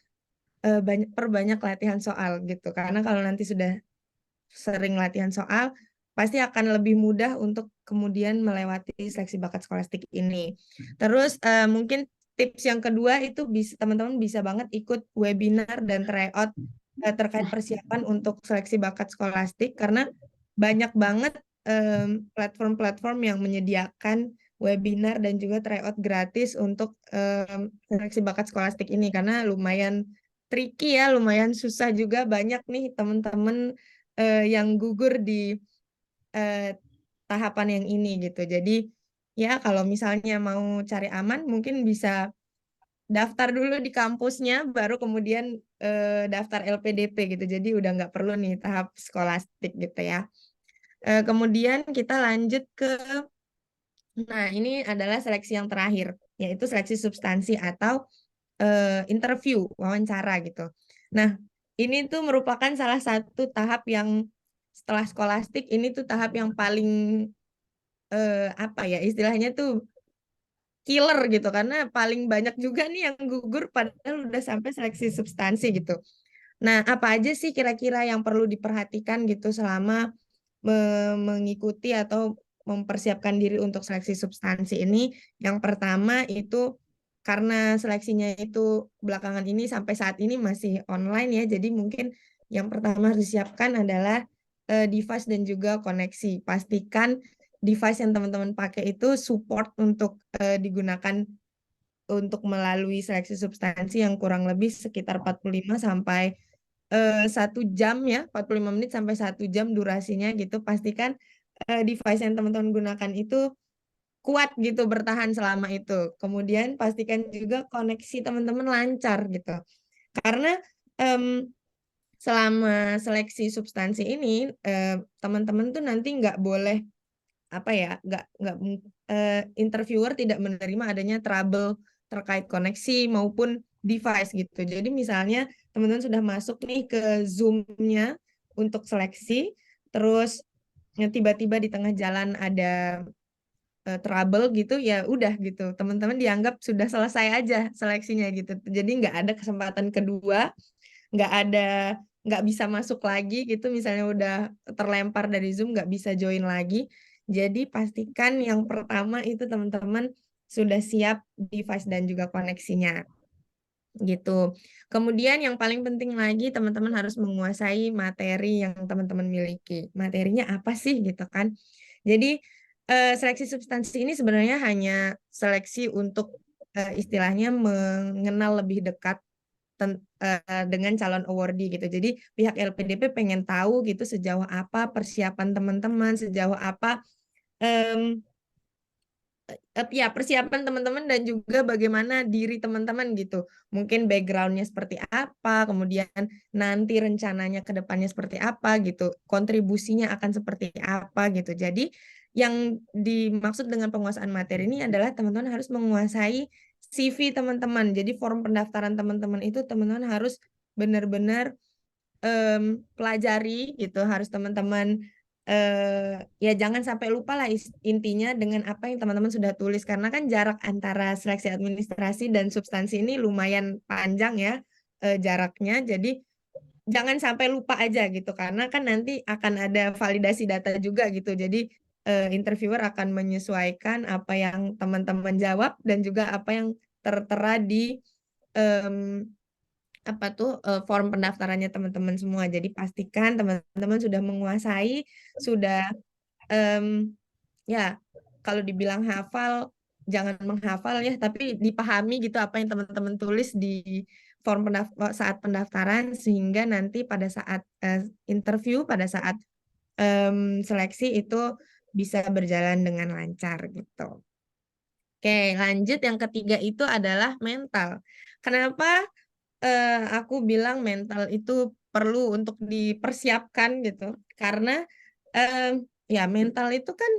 perbanyak latihan soal gitu, karena kalau nanti sudah sering latihan soal pasti akan lebih mudah untuk kemudian melewati seleksi bakat skolastik ini. Terus mungkin tips yang kedua itu bisa teman-teman bisa banget ikut webinar dan tryout terkait persiapan untuk seleksi bakat skolastik, karena banyak banget platform-platform yang menyediakan webinar dan juga tryout gratis untuk seleksi bakat skolastik ini, karena lumayan tricky ya, lumayan susah juga, banyak nih teman-teman yang gugur di tahapan yang ini gitu. Jadi ya kalau misalnya mau cari aman mungkin bisa daftar dulu di kampusnya, baru kemudian daftar LPDP gitu. Jadi udah nggak perlu nih tahap skolastik gitu ya. Kemudian kita lanjut ke, nah ini adalah seleksi yang terakhir, yaitu seleksi substansi atau interview, wawancara gitu. Nah, ini tuh merupakan salah satu tahap yang setelah skolastik, ini tuh tahap yang paling apa ya istilahnya tuh killer gitu, karena paling banyak juga nih yang gugur padahal udah sampai seleksi substansi gitu. Nah, apa aja sih kira-kira yang perlu diperhatikan gitu selama mengikuti atau mempersiapkan diri untuk seleksi substansi ini? Yang pertama itu karena seleksinya itu belakangan ini sampai saat ini masih online ya, jadi mungkin yang pertama harus disiapkan adalah device dan juga koneksi. Pastikan device yang teman-teman pakai itu support untuk digunakan untuk melalui seleksi substansi yang kurang lebih sekitar 45 sampai 1 jam ya, 45 menit sampai 1 jam durasinya gitu. Pastikan device yang teman-teman gunakan itu kuat gitu, bertahan selama itu. Kemudian pastikan juga koneksi teman-teman lancar gitu. Karena selama seleksi substansi ini teman-teman tuh nanti nggak boleh apa ya, nggak interviewer tidak menerima adanya trouble terkait koneksi maupun device gitu. Jadi misalnya teman-teman sudah masuk nih ke Zoom-nya untuk seleksi, terus tiba-tiba di tengah jalan ada trouble gitu, ya udah gitu. Teman-teman dianggap sudah selesai aja seleksinya gitu. Jadi nggak ada kesempatan kedua, nggak bisa masuk lagi gitu. Misalnya udah terlempar dari Zoom, nggak bisa join lagi. Jadi pastikan yang pertama itu teman-teman sudah siap device dan juga koneksinya gitu. Kemudian yang paling penting lagi teman-teman harus menguasai materi yang teman-teman miliki. Materinya apa sih gitu kan. Jadi seleksi substansi ini sebenarnya hanya seleksi untuk istilahnya mengenal lebih dekat dengan calon awardee gitu. Jadi pihak LPDP pengen tahu gitu sejauh apa persiapan teman-teman, sejauh apa ya persiapan teman-teman dan juga bagaimana diri teman-teman gitu. Mungkin backgroundnya seperti apa, kemudian nanti rencananya ke depannya seperti apa gitu, kontribusinya akan seperti apa gitu. Jadi yang dimaksud dengan penguasaan materi ini adalah teman-teman harus menguasai CV teman-teman. Jadi form pendaftaran teman-teman itu teman-teman harus benar-benar pelajari gitu, harus teman-teman ya jangan sampai lupa lah intinya dengan apa yang teman-teman sudah tulis, karena kan jarak antara seleksi administrasi dan substansi ini lumayan panjang ya jaraknya. Jadi jangan sampai lupa aja gitu, karena kan nanti akan ada validasi data juga gitu. Jadi interviewer akan menyesuaikan apa yang teman-teman jawab dan juga apa yang tertera di form pendaftarannya teman-teman semua. Jadi pastikan teman-teman sudah menguasai, sudah ya kalau dibilang hafal, jangan menghafal ya, tapi dipahami gitu apa yang teman-teman tulis di form saat pendaftaran, sehingga nanti pada saat interview, pada saat seleksi itu bisa berjalan dengan lancar gitu. Oke, lanjut yang ketiga itu adalah mental. Kenapa aku bilang mental itu perlu untuk dipersiapkan gitu? Karena ya mental itu kan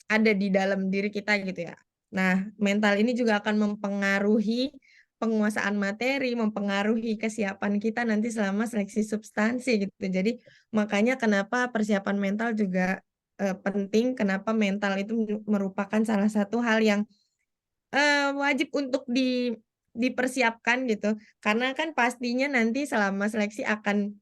ada di dalam diri kita gitu ya. Nah, mental ini juga akan mempengaruhi penguasaan materi, mempengaruhi kesiapan kita nanti selama seleksi substansi gitu. Jadi makanya kenapa persiapan mental juga penting, kenapa mental itu merupakan salah satu hal yang wajib untuk dipersiapkan gitu. Karena kan pastinya nanti selama seleksi akan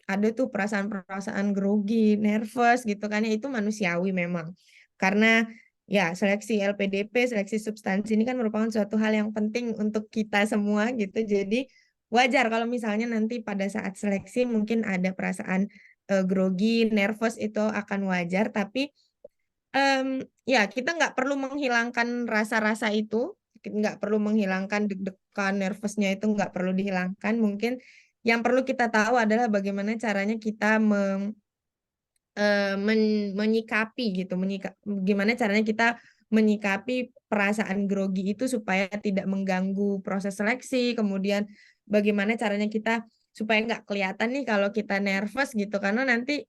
ada tuh perasaan-perasaan grogi, nervous gitu kan ya, itu manusiawi memang. Karena ya seleksi LPDP, seleksi substansi ini kan merupakan suatu hal yang penting untuk kita semua gitu. Jadi wajar kalau misalnya nanti pada saat seleksi mungkin ada perasaan grogi, nervous, itu akan wajar, tapi ya kita nggak perlu menghilangkan rasa-rasa itu, nggak perlu menghilangkan deg-degan, nervousnya itu nggak perlu dihilangkan. Mungkin yang perlu kita tahu adalah bagaimana caranya kita menyikapi gitu, gimana caranya kita menyikapi perasaan grogi itu supaya tidak mengganggu proses seleksi. Kemudian bagaimana caranya kita supaya nggak kelihatan nih kalau kita nervous gitu, karena nanti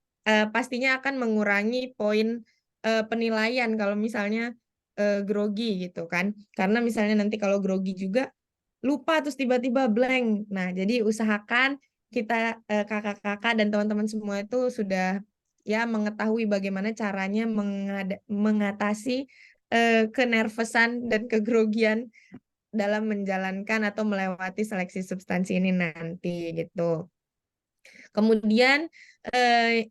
pastinya akan mengurangi poin penilaian kalau misalnya grogi gitu kan. Karena misalnya nanti kalau grogi juga lupa terus tiba-tiba blank. Nah, jadi usahakan kita kakak-kakak dan teman-teman semua itu sudah ya mengetahui bagaimana caranya mengatasi kenervesan dan kegrogian dalam menjalankan atau melewati seleksi substansi ini nanti gitu. Kemudian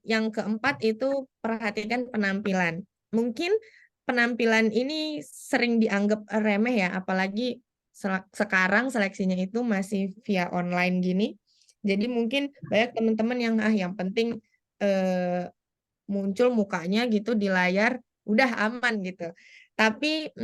yang keempat itu perhatikan penampilan. Mungkin penampilan ini sering dianggap remeh ya, apalagi sekarang seleksinya itu masih via online gini. Jadi mungkin banyak teman-teman yang penting muncul mukanya gitu di layar, udah aman gitu. Tapi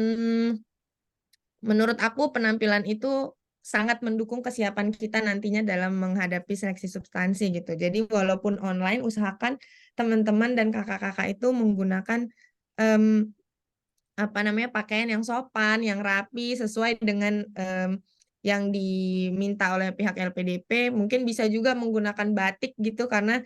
menurut aku penampilan itu sangat mendukung kesiapan kita nantinya dalam menghadapi seleksi substansi gitu. Jadi walaupun online, usahakan teman-teman dan kakak-kakak itu menggunakan pakaian yang sopan, yang rapi, sesuai dengan yang diminta oleh pihak LPDP. Mungkin bisa juga menggunakan batik gitu, karena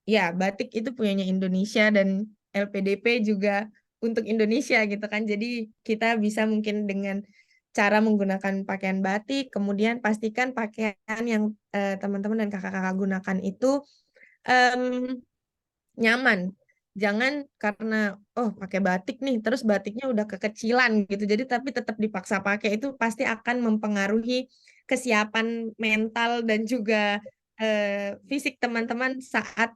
ya batik itu punyanya Indonesia dan LPDP juga untuk Indonesia gitu kan. Jadi kita bisa mungkin dengan cara menggunakan pakaian batik, kemudian pastikan pakaian yang teman-teman dan kakak-kakak gunakan itu nyaman. Jangan karena pakai batik nih, terus batiknya udah kekecilan gitu. Jadi tapi tetap dipaksa pakai, itu pasti akan mempengaruhi kesiapan mental dan juga fisik teman-teman saat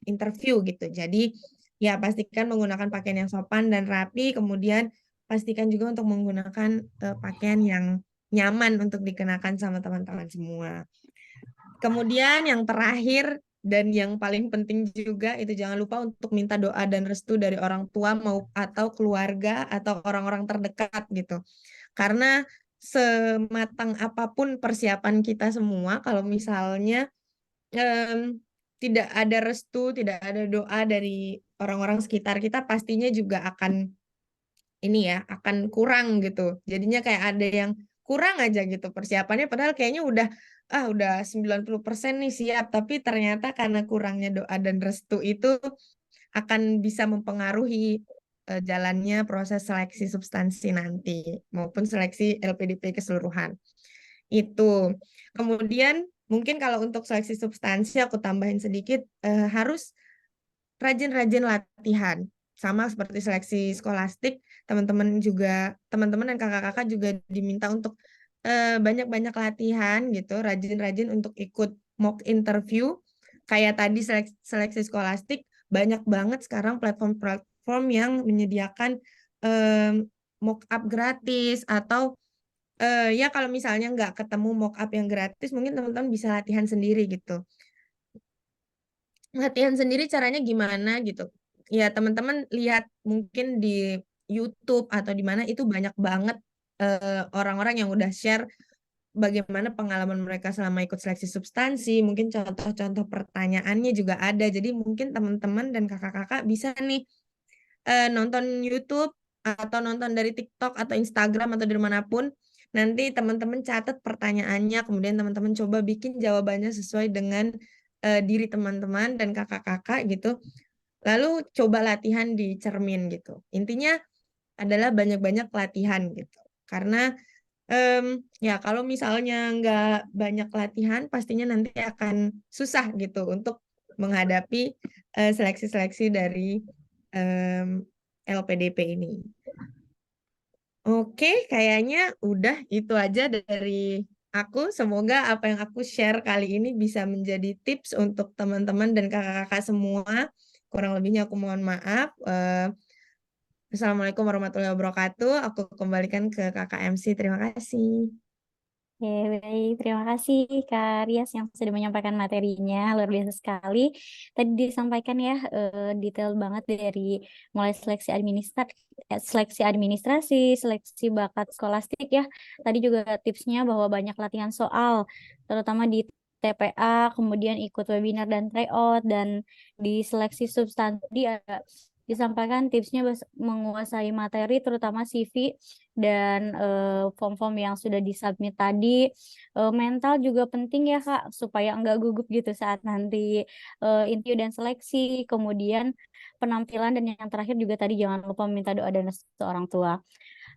interview gitu. Jadi ya pastikan menggunakan pakaian yang sopan dan rapi, kemudian pastikan juga untuk menggunakan pakaian yang nyaman untuk dikenakan sama teman-teman semua. Kemudian yang terakhir dan yang paling penting juga itu jangan lupa untuk minta doa dan restu dari orang tua atau keluarga atau orang-orang terdekat gitu. Karena sematang apapun persiapan kita semua, kalau misalnya tidak ada restu, tidak ada doa dari orang-orang sekitar kita, pastinya juga akan akan kurang gitu. Jadinya kayak ada yang kurang aja gitu persiapannya, padahal kayaknya udah 90% nih siap, tapi ternyata karena kurangnya doa dan restu itu akan bisa mempengaruhi jalannya proses seleksi substansi nanti maupun seleksi LPDP keseluruhan. Itu. Kemudian mungkin kalau untuk seleksi substansi aku tambahin sedikit, harus rajin-rajin latihan. Sama seperti seleksi skolastik, teman-teman dan kakak-kakak juga diminta untuk banyak-banyak latihan gitu, rajin-rajin untuk ikut mock interview. Kayak tadi seleksi skolastik, banyak banget sekarang platform-platform yang menyediakan mock up gratis, atau ya kalau misalnya nggak ketemu mock up yang gratis, mungkin teman-teman bisa latihan sendiri gitu. Latihan sendiri caranya gimana gitu. Ya teman-teman lihat mungkin di YouTube atau di mana, itu banyak banget orang-orang yang udah share bagaimana pengalaman mereka selama ikut seleksi substansi, mungkin contoh-contoh pertanyaannya juga ada. Jadi mungkin teman-teman dan kakak-kakak bisa nih nonton YouTube atau nonton dari TikTok atau Instagram atau dari manapun. Nanti teman-teman catat pertanyaannya, kemudian teman-teman coba bikin jawabannya sesuai dengan diri teman-teman dan kakak-kakak gitu. Lalu coba latihan di cermin gitu. Intinya adalah banyak-banyak latihan gitu. Karena ya kalau misalnya nggak banyak latihan, pastinya nanti akan susah gitu untuk menghadapi seleksi-seleksi dari LPDP ini. Oke, kayaknya udah itu aja dari aku. Semoga apa yang aku share kali ini bisa menjadi tips untuk teman-teman dan kakak-kakak semua. Kurang lebihnya aku mohon maaf. Assalamualaikum warahmatullahi wabarakatuh. Aku kembalikan ke kakak MC. Terima kasih. Oke, baik. Terima kasih Kak Rias yang sudah menyampaikan materinya. Luar biasa sekali. Tadi disampaikan ya detail banget dari mulai seleksi administrasi, seleksi bakat skolastik ya. Tadi juga tipsnya bahwa banyak latihan soal, terutama di TPA, kemudian ikut webinar dan tryout, dan di seleksi substansi ada disampaikan tipsnya menguasai materi, terutama CV dan form-form yang sudah disubmit tadi. Mental juga penting ya Kak, supaya enggak gugup gitu saat nanti interview dan seleksi. Kemudian penampilan, dan yang terakhir juga tadi jangan lupa meminta doa dan restu orang tua.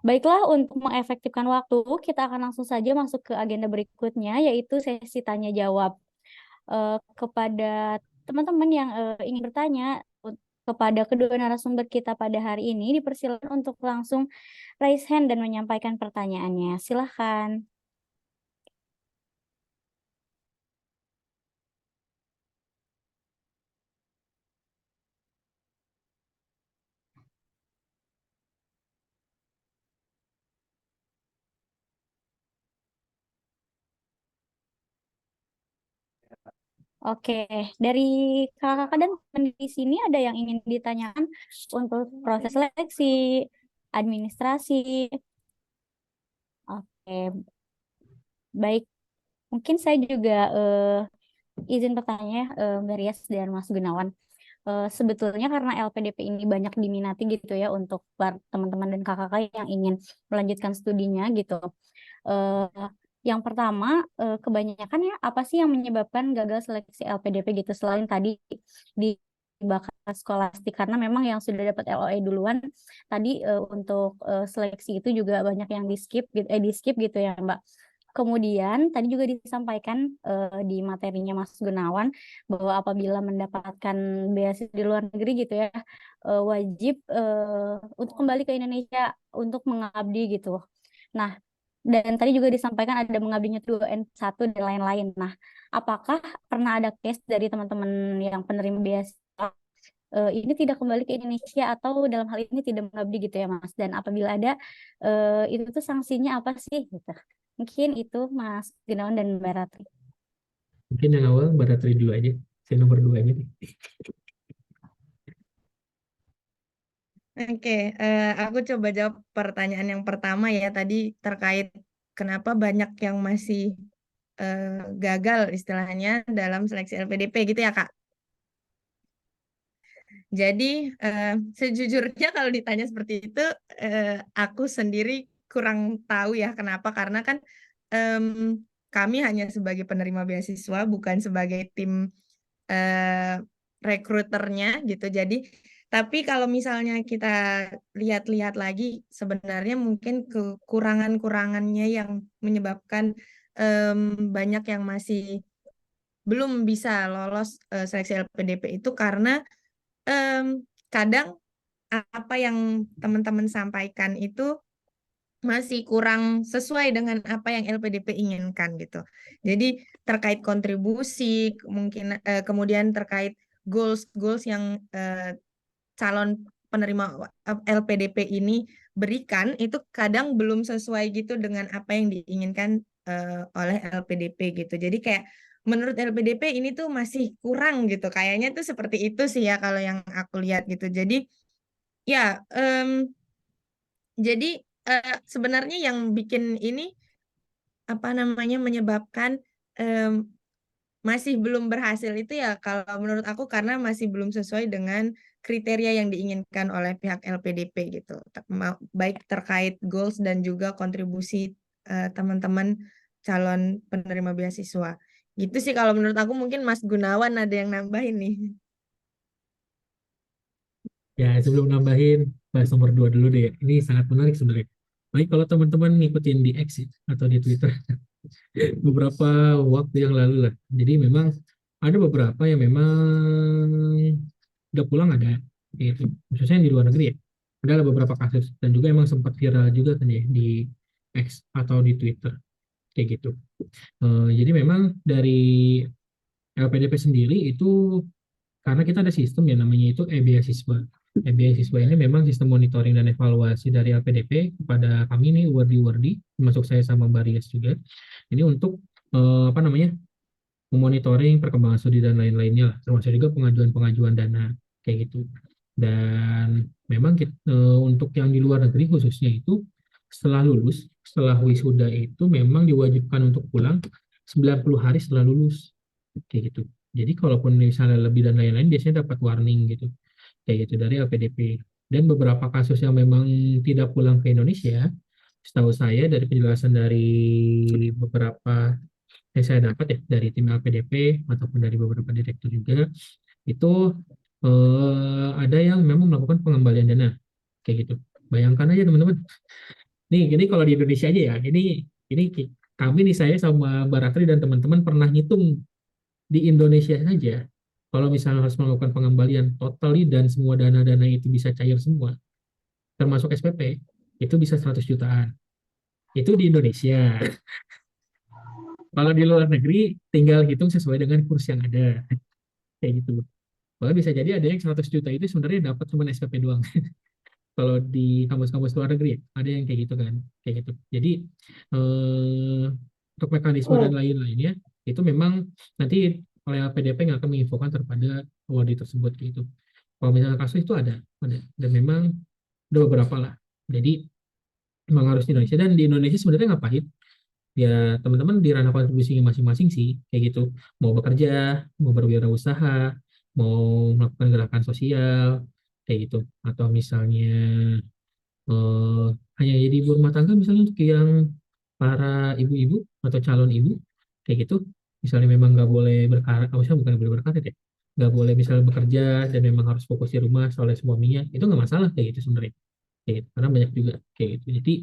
Baiklah, untuk mengefektifkan waktu, kita akan langsung saja masuk ke agenda berikutnya, yaitu sesi tanya jawab. Kepada teman-teman yang ingin bertanya kepada kedua narasumber kita pada hari ini, dipersilakan untuk langsung raise hand dan menyampaikan pertanyaannya. Silahkan. Oke, dari kakak-kakak dan teman di sini ada yang ingin ditanyakan untuk proses seleksi, administrasi. Oke, baik. Mungkin saya juga izin bertanya, Mbak Rias dan Mas Gunawan. Sebetulnya karena LPDP ini banyak diminati gitu ya untuk teman-teman dan kakak-kakak yang ingin melanjutkan studinya gitu. Eh, yang pertama, kebanyakan ya apa sih yang menyebabkan gagal seleksi LPDP gitu, selain tadi di bakat skolastik, karena memang yang sudah dapat LOE duluan tadi untuk seleksi itu juga banyak yang di skip gitu ya Mbak. Kemudian tadi juga disampaikan di materinya Mas Gunawan bahwa apabila mendapatkan beasiswa di luar negeri gitu ya, wajib untuk kembali ke Indonesia untuk mengabdi gitu. Nah, dan tadi juga disampaikan ada mengabdinya 2N1 dan lain-lain. Nah, apakah pernah ada case dari teman-teman yang penerima beasiswa ini tidak kembali ke Indonesia, atau dalam hal ini tidak mengabdi gitu ya Mas? Dan apabila ada, itu tuh sanksinya apa sih gitu? Mungkin itu Mas Gunawan dan Mbak Ratri. Mungkin yang awal Mbak Ratri dulu aja. Saya nomor 2 aja nih. Oke, aku coba jawab pertanyaan yang pertama ya, tadi terkait kenapa banyak yang masih gagal istilahnya dalam seleksi LPDP gitu ya Kak. Jadi sejujurnya kalau ditanya seperti itu, aku sendiri kurang tahu ya kenapa, karena kan em, kami hanya sebagai penerima beasiswa, bukan sebagai tim rekruternya gitu. Jadi, tapi kalau misalnya kita lihat-lihat lagi, sebenarnya mungkin kekurangan-kurangannya yang menyebabkan banyak yang masih belum bisa lolos seleksi LPDP itu karena kadang apa yang teman-teman sampaikan itu masih kurang sesuai dengan apa yang LPDP inginkan gitu. Jadi terkait kontribusi, mungkin kemudian terkait goals yang calon penerima LPDP ini berikan itu kadang belum sesuai gitu dengan apa yang diinginkan oleh LPDP gitu. Jadi kayak menurut LPDP ini tuh masih kurang gitu. Kayaknya tuh seperti itu sih ya kalau yang aku lihat gitu. Jadi ya jadi sebenarnya yang bikin ini apa namanya menyebabkan em, masih belum berhasil itu ya kalau menurut aku karena masih belum sesuai dengan kriteria yang diinginkan oleh pihak LPDP gitu. Baik terkait goals dan juga kontribusi teman-teman calon penerima beasiswa. Gitu sih kalau menurut aku mungkin Mas Gunawan ada yang nambahin nih. Ya, sebelum nambahin, bahas nomor 2 dulu deh. Ini sangat menarik sebenarnya. Baik, kalau teman-teman ngikutin di X ya, atau di Twitter, beberapa waktu yang lalu lah. Jadi memang ada beberapa yang memang udah pulang ada, gitu. Khususnya yang di luar negeri ya. Ada beberapa kasus dan juga emang sempat viral juga kan ya di X atau di Twitter kayak gitu. Jadi memang dari LPDP sendiri itu karena kita ada sistem yang namanya itu e-beasiswa. E-beasiswa ini memang sistem monitoring dan evaluasi dari LPDP kepada kami nih Wardi-Wardi, termasuk saya sama Mbak Rias juga. Ini untuk apa namanya memonitoring perkembangan studi dan lain-lainnya lah, termasuk juga pengajuan-pengajuan dana kayak gitu. Dan memang untuk yang di luar negeri khususnya itu setelah lulus, setelah wisuda itu memang diwajibkan untuk pulang 90 hari setelah lulus kayak gitu. Jadi kalaupun misalnya lebih dan lain-lain biasanya dapat warning gitu kayak gitu dari LPDP. Dan beberapa kasus yang memang tidak pulang ke Indonesia, setahu saya dari penjelasan dari beberapa yang saya dapat ya dari tim LPDP ataupun dari beberapa direktur juga itu ada yang memang melakukan pengembalian dana kayak gitu. Bayangkan aja teman-teman. Nih, ini kalau di Indonesia aja ya. Ini kami nih saya sama Mbak Ratri dan teman-teman pernah ngitung di Indonesia saja. Kalau misalnya harus melakukan pengembalian totally dan semua dana-dana itu bisa cair semua, termasuk SPP, itu bisa 100 jutaan. Itu di Indonesia. Kalau di luar negeri, tinggal hitung sesuai dengan kurs yang ada. Kayak gitu. Bahkan bisa jadi ada yang 100 juta itu sebenarnya dapat cuma SPP doang. Kalau di kampus-kampus luar negeri, ada yang kayak gitu kan. Kayak gitu. Jadi, untuk mekanisme dan lain-lainnya, itu memang nanti oleh LPDP yang akan menginfokan terhadap awardee tersebut. Gitu. Kalau misalnya kasus itu ada. Dan memang ada beberapa lah. Jadi, memang harus di Indonesia. Dan di Indonesia sebenarnya ngapain? Ya teman-teman di ranah kontribusinya masing-masing sih kayak gitu, mau bekerja, mau berwirausaha, mau melakukan gerakan sosial kayak gitu, atau misalnya eh, hanya jadi ibu rumah tangga misalnya untuk yang para ibu-ibu atau calon ibu kayak gitu, misalnya memang nggak boleh berkarat, misalnya bukan boleh berkarat ya, nggak boleh misalnya bekerja dan memang harus fokus di rumah soalnya suaminya, itu nggak masalah kayak gitu sebenarnya kayak gitu. Karena banyak juga kayak gitu. Jadi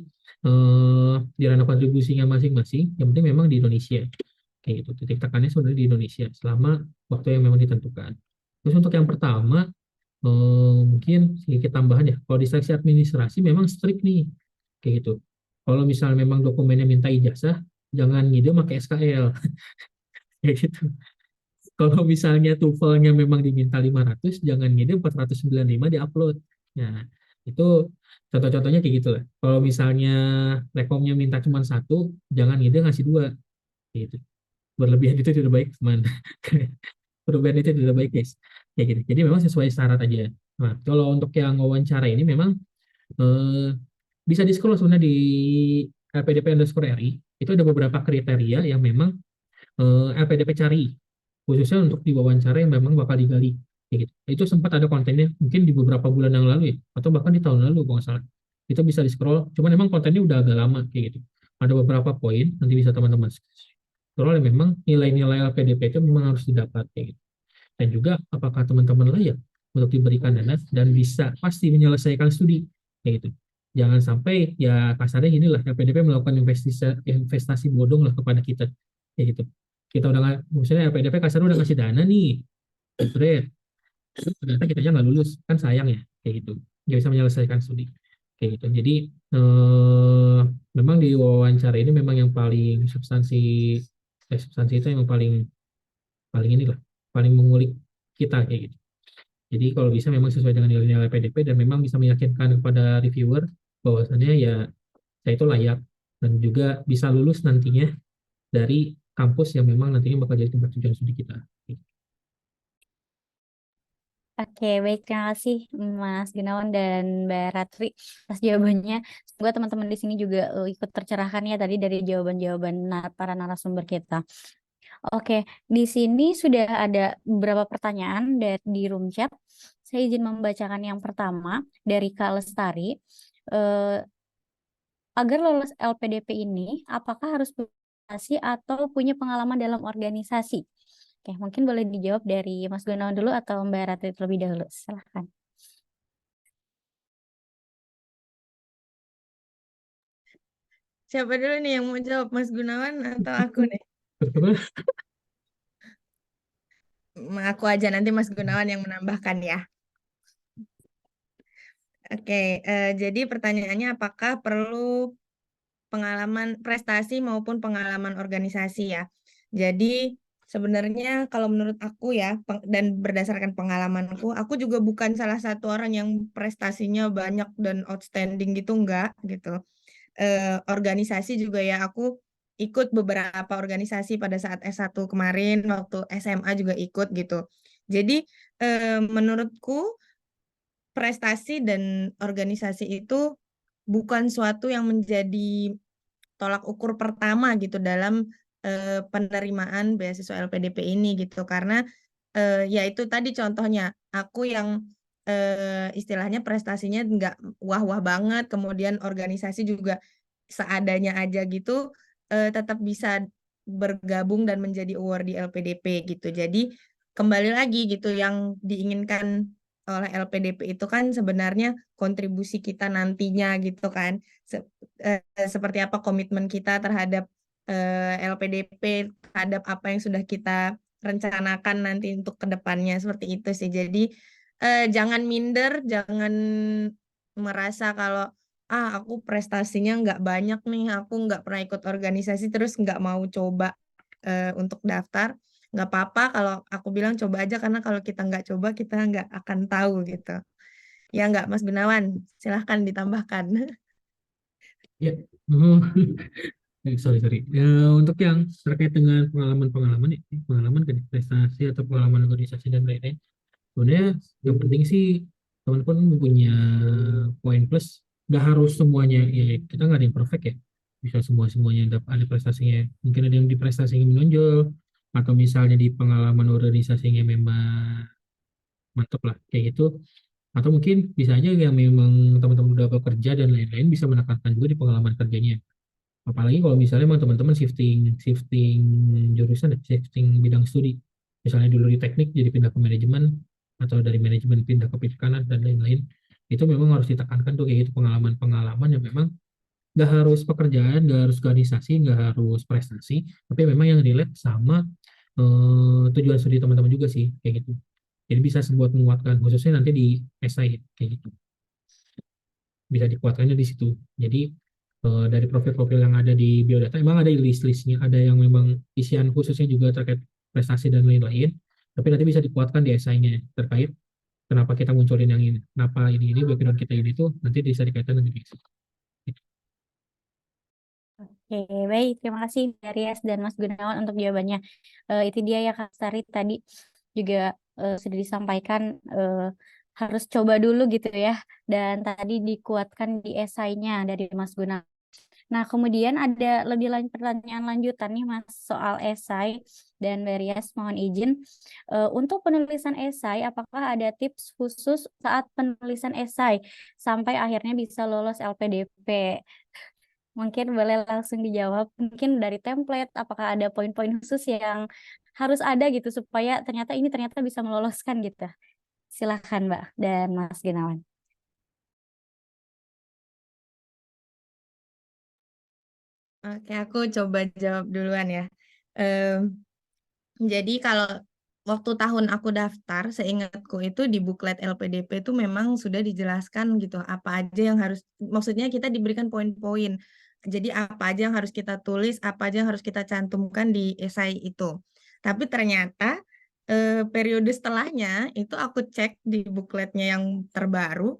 di ranah kontribusinya masing-masing, yang penting memang di Indonesia kayak gitu. Titik tekannya sebenarnya di Indonesia selama waktu yang memang ditentukan. Terus untuk yang pertama mungkin sedikit tambahan ya. Kalau di seleksi administrasi memang strict nih kayak gitu. Kalau misalnya memang dokumennya minta ijazah, jangan ngide pakai SKL kayak gitu. Kalau misalnya TOEFL-nya memang diminta 500, jangan ngide 495 di-upload. Nah, itu contoh-contohnya kayak gitu lah. Kalau misalnya rekomnya minta cuma satu, jangan ngide ngasih dua. Gitu. Berlebihan itu tidak baik, teman. Berlebihan itu tidak baik, guys. Kayak gitu. Jadi memang sesuai syarat aja. Nah, kalau untuk yang wawancara ini memang eh, bisa di-scroll sebenarnya di LPDP_RI. Itu ada beberapa kriteria yang memang LPDP cari khususnya untuk di wawancara yang memang bakal digali kayak gitu. Itu sempat ada kontennya mungkin di beberapa bulan yang lalu ya atau bahkan di tahun lalu kalau nggak salah. Itu bisa di scroll, cuman memang kontennya udah agak lama kayak gitu. Ada beberapa poin nanti bisa teman-teman scroll yang memang nilai-nilai LPDP itu memang harus didapat kayak gitu. Dan juga apakah teman-teman layak untuk diberikan dana dan bisa pasti menyelesaikan studi kayak gitu. Jangan sampai ya kasarnya inilah LPDP melakukan investasi bodong lah kepada kita kayak gitu. Kita udah nggak, maksudnya LPDP kasar udah ngasih dana nih, Fred. ternyata kita aja nggak lulus, kan sayang ya, kayak gitu, nggak bisa menyelesaikan studi, kayak gitu. Jadi memang di wawancara ini memang yang paling substansi itu yang paling paling inilah, paling mengulik kita, kayak gitu. Jadi kalau bisa memang sesuai dengan nilai-nilai PDP dan memang bisa meyakinkan kepada reviewer bahwasannya ya saya itu layak dan juga bisa lulus nantinya dari kampus yang memang nantinya bakal jadi tempat tujuan studi kita. Oke, baik. Terima kasih Mas Gunawan dan Mbak Ratri atas jawabannya. Semoga teman-teman di sini juga ikut tercerahkan ya tadi dari jawaban-jawaban para narasumber kita. Oke, di sini sudah ada beberapa pertanyaan di room chat. Saya izin membacakan yang pertama dari Kak Lestari. Eh, Agar lolos LPDP ini, apakah harus berorganisasi atau punya pengalaman dalam organisasi? Oke, mungkin boleh dijawab dari Mas Gunawan dulu atau Mbak Ratri terlebih dahulu. Silahkan. Siapa dulu nih yang mau jawab, Mas Gunawan atau aku nih? Aku aja, nanti Mas Gunawan yang menambahkan ya. Oke, jadi pertanyaannya apakah perlu pengalaman prestasi maupun pengalaman organisasi ya. Jadi sebenarnya kalau menurut aku ya, dan berdasarkan pengalamanku, aku juga bukan salah satu orang yang prestasinya banyak dan outstanding gitu, enggak gitu. Organisasi juga ya, aku ikut beberapa organisasi pada saat S1 kemarin, waktu SMA juga ikut gitu. Jadi menurutku prestasi dan organisasi itu bukan suatu yang menjadi tolak ukur pertama gitu dalam penerimaan beasiswa LPDP ini gitu, karena ya itu tadi contohnya aku yang istilahnya prestasinya nggak wah-wah banget, kemudian organisasi juga seadanya aja gitu, tetap bisa bergabung dan menjadi award di LPDP gitu. Jadi kembali lagi gitu, yang diinginkan oleh LPDP itu kan sebenarnya kontribusi kita nantinya gitu kan. Seperti apa komitmen kita terhadap LPDP, terhadap apa yang sudah kita rencanakan nanti untuk kedepannya, seperti itu sih. Jadi jangan minder, jangan merasa kalau aku prestasinya nggak banyak nih, aku nggak pernah ikut organisasi terus nggak mau coba untuk daftar. Nggak apa-apa kalau aku bilang coba aja, karena kalau kita nggak coba kita nggak akan tahu gitu. Ya nggak, Mas Gunawan? Silahkan ditambahkan. Ya, sorry, sorry. Untuk yang terkait dengan pengalaman-pengalaman, pengalaman ke prestasi atau pengalaman organisasi dan lain-lain, sebenarnya yang penting sih teman-teman punya poin plus. Nggak harus semuanya, ya kita nggak ada yang perfect ya. Bisa semuanya ada prestasinya. Mungkin ada yang di prestasinya menonjol, atau misalnya di pengalaman organisasinya memang mantap lah, kayak gitu. Atau mungkin bisa aja yang memang teman-teman udah bekerja dan lain-lain bisa menekankan juga di pengalaman kerjanya. Apalagi kalau misalnya emang teman-teman shifting shifting jurusan, shifting bidang studi. Misalnya dulu di teknik jadi pindah ke manajemen, atau dari manajemen pindah ke perikanan dan lain-lain. Itu memang harus ditekankan tuh kayak gitu, pengalaman-pengalaman yang memang nggak harus pekerjaan, nggak harus organisasi, nggak harus prestasi, tapi memang yang relate sama tujuan studi teman-teman juga sih, kayak gitu. Jadi bisa sebuat menguatkan, khususnya nanti di esai kayak gitu. Bisa dikuatkannya di situ. Jadi dari profil-profil yang ada di biodata emang ada list-listnya, ada yang memang isian khususnya juga terkait prestasi dan lain-lain, tapi nanti bisa dikuatkan di esainya terkait kenapa kita munculin yang ini, kenapa ini background kita ini tuh nanti bisa dikaitkan dengan itu. Oke, baik. Terima kasih Darius dan Mas Gunawan untuk jawabannya. Itu dia ya Kak Sari tadi juga sudah disampaikan harus coba dulu gitu ya. Dan tadi dikuatkan di esainya dari Mas Gunawan. Nah, kemudian ada lebih pertanyaan lanjutan nih Mas soal esai dan Darius mohon izin. Untuk penulisan esai, apakah ada tips khusus saat penulisan esai sampai akhirnya bisa lolos LPDP? Mungkin boleh langsung dijawab. Mungkin dari template, apakah ada poin-poin khusus yang harus ada gitu supaya ternyata bisa meloloskan gitu. Silahkan Mbak dan Mas Gunawan. Oke, aku coba jawab duluan ya. Em, jadi kalau waktu tahun aku daftar, seingatku itu di buklet LPDP itu memang sudah dijelaskan gitu apa aja yang harus, maksudnya kita diberikan poin-poin. Jadi apa aja yang harus kita tulis, apa aja yang harus kita cantumkan di esai itu. Tapi ternyata periode setelahnya itu aku cek di bukletnya yang terbaru,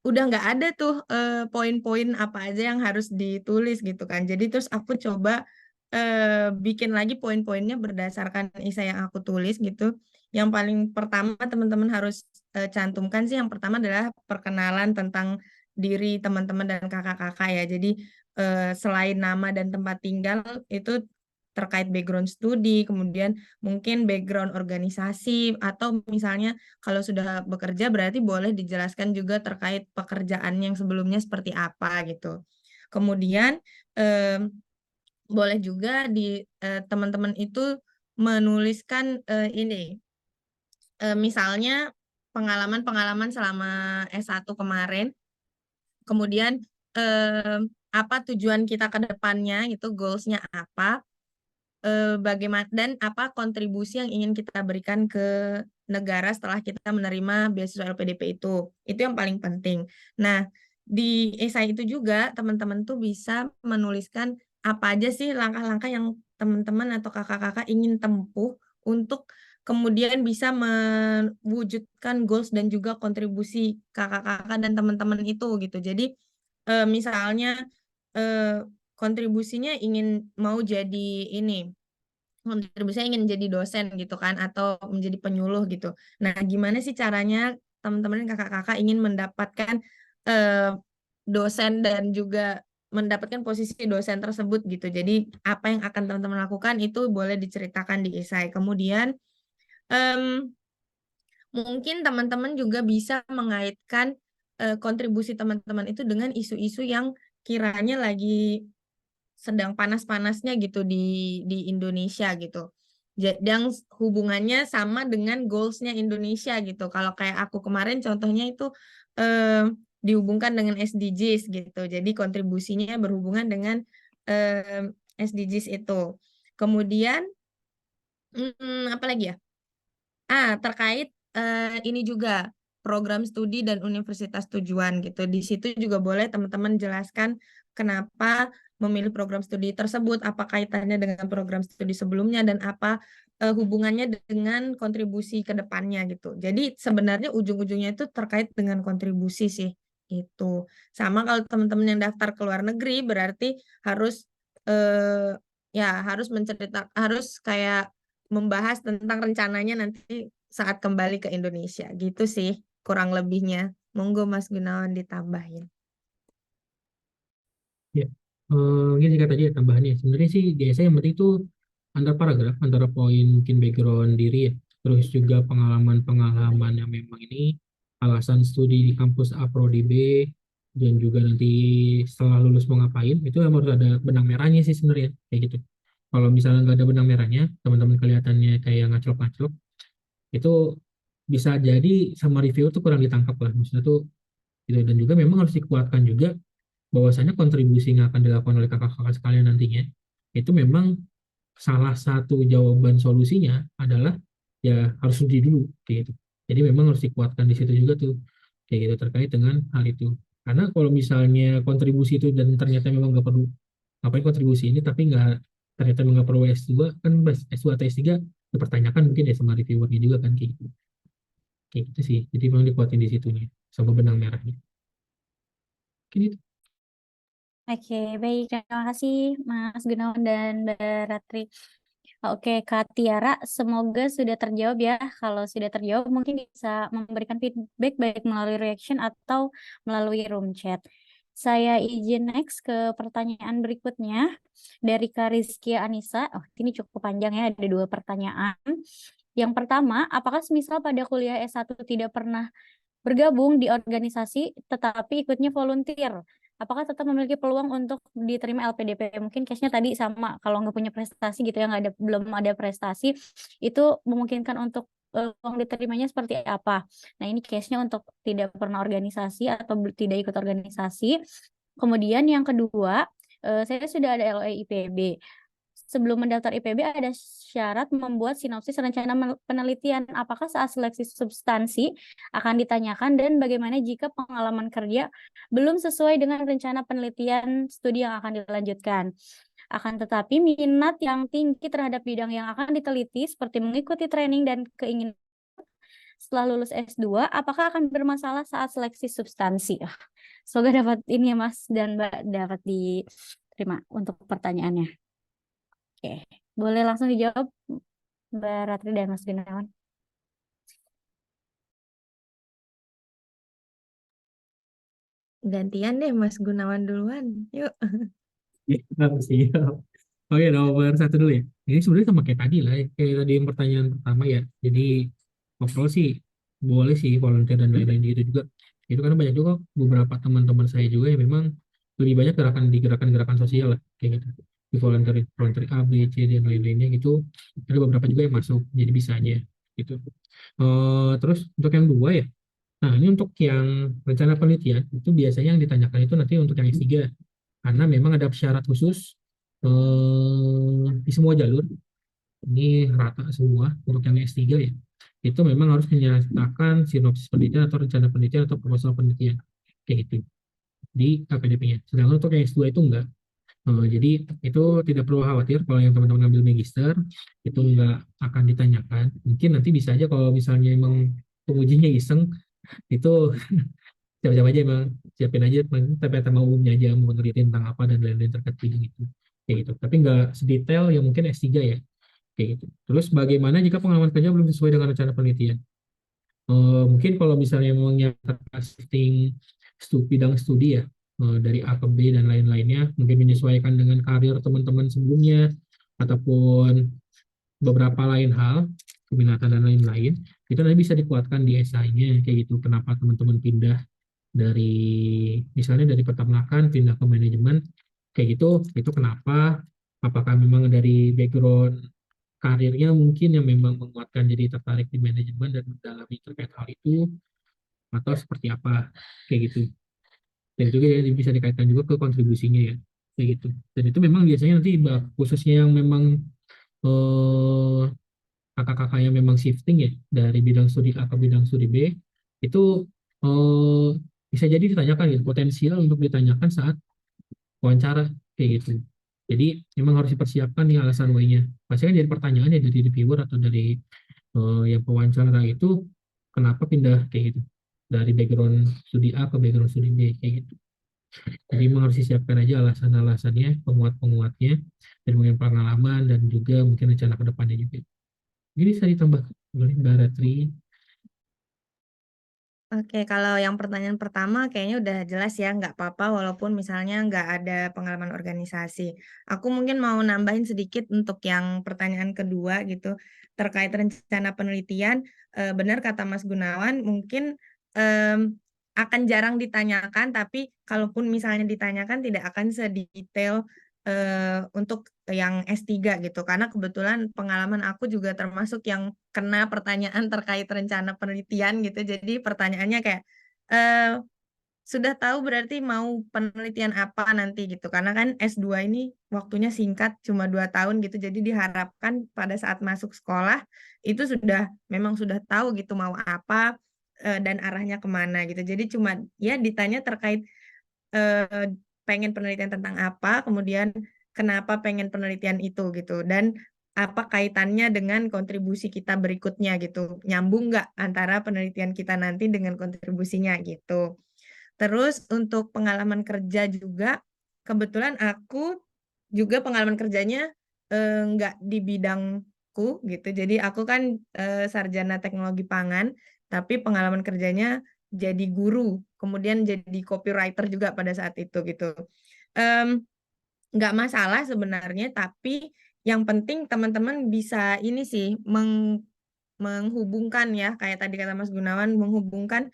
udah nggak ada tuh poin-poin apa aja yang harus ditulis gitu kan. Jadi terus aku coba bikin lagi poin-poinnya berdasarkan esai yang aku tulis gitu. Yang paling pertama teman-teman harus cantumkan sih, yang pertama adalah perkenalan tentang diri teman-teman dan kakak-kakak ya. Jadi selain nama dan tempat tinggal itu terkait background studi, kemudian mungkin background organisasi, atau misalnya kalau sudah bekerja berarti boleh dijelaskan juga terkait pekerjaan yang sebelumnya seperti apa gitu. Kemudian boleh juga di teman-teman itu menuliskan ini misalnya pengalaman-pengalaman selama S1 kemarin, kemudian apa tujuan kita ke depannya gitu, goals-nya apa, bagaimana dan apa kontribusi yang ingin kita berikan ke negara setelah kita menerima beasiswa LPDP itu. Itu yang paling penting. Nah, di esai itu juga teman-teman tuh bisa menuliskan apa aja sih langkah-langkah yang teman-teman atau kakak-kakak ingin tempuh untuk kemudian bisa mewujudkan goals dan juga kontribusi kakak-kakak dan teman-teman itu gitu. Jadi misalnya kontribusinya ingin mau jadi ini, kontribusinya ingin jadi dosen gitu kan, atau menjadi penyuluh gitu. Nah, gimana sih caranya teman-teman dan kakak-kakak ingin mendapatkan eh, dosen dan juga mendapatkan posisi dosen tersebut gitu. Jadi apa yang akan teman-teman lakukan itu boleh diceritakan di esai. Kemudian em, mungkin teman-teman juga bisa mengaitkan kontribusi teman-teman itu dengan isu-isu yang kiranya lagi sedang panas-panasnya gitu di Indonesia gitu. Yang hubungannya sama dengan goals-nya Indonesia gitu. Kalau kayak aku kemarin contohnya itu eh, dihubungkan dengan SDGs gitu. Jadi kontribusinya berhubungan dengan SDGs itu. Kemudian apa lagi ya? Terkait ini juga program studi dan universitas tujuan gitu. Di situ juga boleh teman-teman jelaskan kenapa memilih program studi tersebut, apa kaitannya dengan program studi sebelumnya, dan apa hubungannya dengan kontribusi ke depannya gitu. Jadi sebenarnya ujung-ujungnya itu terkait dengan kontribusi sih itu. Sama kalau teman-teman yang daftar ke luar negeri berarti harus ya harus kayak membahas tentang rencananya nanti saat kembali ke Indonesia gitu sih kurang lebihnya. Monggo Mas Gunawan ditambahin. Ya, mungkin singkat aja ya tambahannya. Sebenarnya sih di essay yang penting itu antar paragraf, antara poin mungkin background diri ya, terus juga pengalaman-pengalaman yang memang ini alasan studi di kampus A Prodi B, dan juga nanti setelah lulus mau ngapain, itu yang harus ada benang merahnya sih sebenarnya kayak gitu. Kalau misalnya nggak ada benang merahnya, teman-teman kelihatannya kayak ngaclok-ngaclok, itu bisa jadi sama review tuh kurang ditangkap lah. Maksudnya tuh gitu. Dan juga memang harus dikuatkan juga bahwasanya kontribusi yang akan dilakukan oleh kakak-kakak sekalian nantinya itu memang salah satu jawaban solusinya adalah ya harus studi dulu kayak gitu. Jadi memang harus dikuatkan di situ juga tuh kayak gitu terkait dengan hal itu. Karena kalau misalnya kontribusi itu dan ternyata memang nggak perlu, ngapain kontribusi ini tapi nggak, ternyata memang nggak perlu S2 kan, S2 atau S3 dipertanyakan mungkin ya sama reviewernya juga kan kayak gitu. Kayak gitu sih. Jadi memang dikuatin di situnya sama benang merahnya. Kayak gitu. Oke, baik. Terima kasih Mas Gunawan dan Mbak Ratri. Oke, Kak Tiara, semoga sudah terjawab ya. Kalau sudah terjawab, mungkin bisa memberikan feedback baik melalui reaction atau melalui room chat. Saya izin next ke pertanyaan berikutnya dari Kak Rizkia Anissa. Oh, ini cukup panjang ya, ada 2 pertanyaan. Yang pertama, apakah semisal pada kuliah S1 tidak pernah bergabung di organisasi tetapi ikutnya volunteer, apakah tetap memiliki peluang untuk diterima LPDP? Mungkin case-nya tadi sama, kalau nggak punya prestasi gitu ya, belum ada prestasi, itu memungkinkan untuk peluang diterimanya seperti apa? Nah, ini case-nya untuk tidak pernah organisasi atau tidak ikut organisasi. Kemudian yang kedua, saya sudah ada LOE IPB. sebelum mendaftar IPB ada syarat membuat sinopsis rencana penelitian. Apakah saat seleksi substansi akan ditanyakan dan bagaimana jika pengalaman kerja belum sesuai dengan rencana penelitian studi yang akan dilanjutkan? Akan tetapi minat yang tinggi terhadap bidang yang akan diteliti seperti mengikuti training dan keinginan setelah lulus S2, apakah akan bermasalah saat seleksi substansi? Semoga dapat ini ya Mas dan Mbak dapat diterima untuk pertanyaannya. Oke, boleh langsung dijawab Mbak Ratri dan Mas Gunawan. Gantian deh Mas Gunawan duluan. Yuk. Siap. Oke, nomor satu dulu ya. Ini sebenarnya sama kayak tadi lah, ya. Kayak tadi yang pertanyaan pertama ya. Jadi overall sih boleh sih volunteer dan lain-lain gitu juga. Itu karena banyak juga beberapa teman-teman saya juga yang memang lebih banyak gerakan di gerakan-gerakan sosial lah, kayak gitu. Di volunteer, volunteer A, B, C, dan lain-lainnya gitu. Ada beberapa juga yang masuk, jadi bisa aja gitu. Terus untuk yang dua ya. Nah, ini untuk yang rencana penelitian, itu biasanya yang ditanyakan itu nanti untuk yang S3. Karena memang ada syarat khusus di semua jalur, ini rata semua untuk yang S3 ya, itu memang harus menyertakan sinopsis penelitian atau rencana penelitian atau proposal penelitian, kayak gitu, di KPDP-nya. Sedangkan untuk yang S2 itu enggak. Jadi itu tidak perlu khawatir kalau yang teman-teman ngambil magister, itu enggak akan ditanyakan. Mungkin nanti bisa aja kalau misalnya emang pengujinya iseng, itu siapa-siapa aja emang siapin aja tapi tema umumnya aja mau meneliti tentang apa dan lain-lain terkait bidang itu, kayak gitu, tapi nggak sedetail yang mungkin S3 ya, kayak gitu. Terus bagaimana jika pengalaman kerja belum sesuai dengan rencana penelitian? Mungkin kalau misalnya memang yang shifting bidang studi ya, dari A ke B dan lain-lainnya, mungkin menyesuaikan dengan karir teman-teman sebelumnya ataupun beberapa lain hal, keminatan dan lain-lain, itu nanti bisa dikuatkan di esainya, kayak gitu, kenapa teman-teman pindah dari misalnya dari peternakan pindah ke manajemen, kayak gitu, itu kenapa, apakah memang dari background karirnya mungkin yang memang menguatkan jadi tertarik di manajemen dan mendalami terkait hal itu, atau seperti apa, kayak gitu. Dan juga ya, bisa dikaitkan juga ke kontribusinya ya, kayak gitu. Dan itu memang biasanya nanti khususnya yang memang eh, kakak-kakak yang memang shifting ya dari bidang studi A ke bidang studi B, itu eh, bisa jadi ditanyakan gitu, potensial untuk ditanyakan saat wawancara, kayak gitu. Jadi memang harus dipersiapkan nih alasan why-nya. Pasti kan jadi pertanyaan ya dari reviewer atau dari yang pewawancara itu, kenapa pindah, kayak gitu, dari background studi A ke background studi B, kayak gitu. Jadi memang harus disiapkan aja alasan-alasannya, penguat-penguatnya, dan mungkin pengalaman dan juga mungkin rencana ke depannya juga. Ini bisa ditambah oleh Mbak Ratri. Oke, kalau yang pertanyaan pertama kayaknya udah jelas ya, nggak apa-apa walaupun misalnya nggak ada pengalaman organisasi. Aku mungkin mau nambahin sedikit untuk yang pertanyaan kedua gitu, terkait rencana penelitian. Benar kata Mas Gunawan, mungkin akan jarang ditanyakan, tapi kalaupun misalnya ditanyakan tidak akan sedetail untuk yang S3 gitu. Karena kebetulan pengalaman aku juga termasuk yang kena pertanyaan terkait rencana penelitian gitu. Jadi pertanyaannya kayak eh, sudah tahu berarti mau penelitian apa nanti gitu. Karena kan S2 ini waktunya singkat, cuma 2 tahun gitu. Jadi diharapkan pada saat masuk sekolah itu memang sudah tahu gitu mau apa dan arahnya kemana gitu. Jadi cuma ya ditanya terkait eh, pengen penelitian tentang apa, kemudian kenapa pengen penelitian itu gitu, dan apa kaitannya dengan kontribusi kita berikutnya gitu, nyambung nggak antara penelitian kita nanti dengan kontribusinya gitu. Terus untuk pengalaman kerja juga, kebetulan aku juga pengalaman kerjanya nggak di bidangku gitu, jadi aku kan sarjana teknologi pangan, tapi pengalaman kerjanya jadi guru, kemudian jadi copywriter juga pada saat itu gitu. Em, nggak masalah sebenarnya, tapi yang penting teman-teman bisa ini sih menghubungkan ya, kayak tadi kata Mas Gunawan, menghubungkan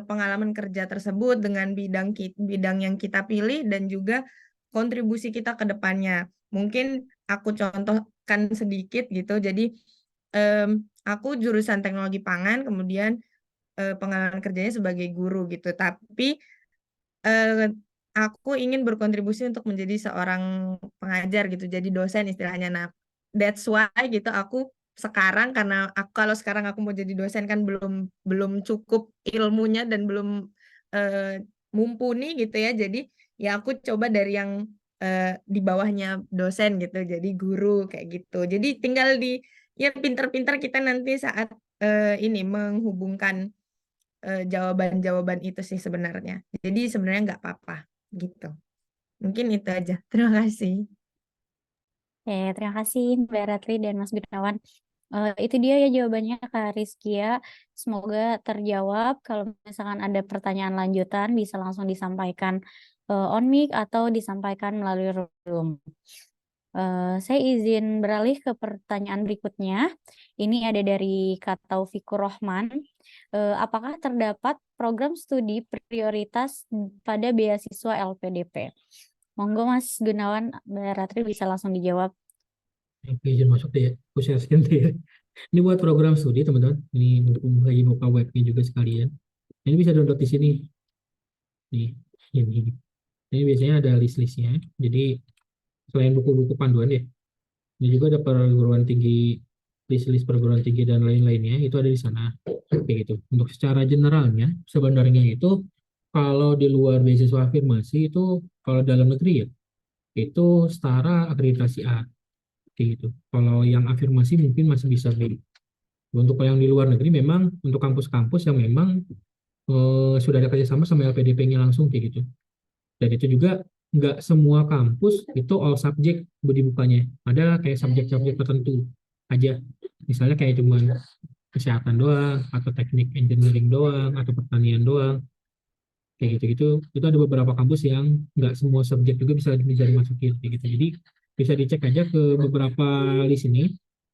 pengalaman kerja tersebut dengan bidang yang kita pilih dan juga kontribusi kita ke depannya. Mungkin aku contohkan sedikit gitu. Jadi aku jurusan teknologi pangan, kemudian pengalaman kerjanya sebagai guru gitu. Tapi eh, aku ingin berkontribusi untuk menjadi seorang pengajar gitu, jadi dosen istilahnya. Nah, that's why gitu aku sekarang, karena kalau sekarang aku mau jadi dosen kan belum belum cukup ilmunya dan belum mumpuni gitu ya. Jadi ya aku coba dari yang di bawahnya dosen gitu, jadi guru kayak gitu. Jadi tinggal ya pintar-pintar kita nanti saat ini menghubungkan jawaban-jawaban itu sih sebenarnya. Jadi sebenarnya nggak apa-apa gitu. Mungkin itu aja. Terima kasih. Terima kasih Mbak Ratri dan Mas Gunawan. Itu dia ya jawabannya Kak Rizkia. Semoga terjawab. Kalau misalkan ada pertanyaan lanjutan bisa langsung disampaikan on mic atau disampaikan melalui room. Saya izin beralih ke pertanyaan berikutnya. Ini ada dari Kak Taufikur Rohman. Apakah terdapat program studi prioritas pada beasiswa LPDP? Monggo Mas Gunawan, Mbak Ratri bisa langsung dijawab. Oke, izin masuk deh ya. Aku share screen deh ya. Ini buat program studi teman-teman. Ini lagi buka webnya juga sekalian. Ini bisa download di sini. Nih, ini. Ini biasanya ada list-listnya. Jadi selain buku-buku panduan ya, ini juga ada perguruan tinggi, list-list perguruan tinggi dan lain-lainnya itu ada di sana. Kayak gitu. Untuk secara generalnya, sebenarnya itu kalau di luar beasiswa afirmasi itu kalau dalam negeri ya, itu setara akreditasi A. Kayak gitu. Kalau yang afirmasi mungkin masih bisa B. Untuk yang di luar negeri memang untuk kampus-kampus yang memang sudah ada kerjasama sama LPDP-nya langsung kayak gitu. Dan itu juga nggak semua kampus itu all subject dibukanya. Ada kayak subjek-subjek tertentu aja. Misalnya kayak cuman kesehatan doang, atau teknik engineering doang, atau pertanian doang. Kayak gitu-gitu. Itu ada beberapa kampus yang nggak semua subjek juga bisa dimasukin kayak gitu. Jadi bisa dicek aja ke beberapa list ini.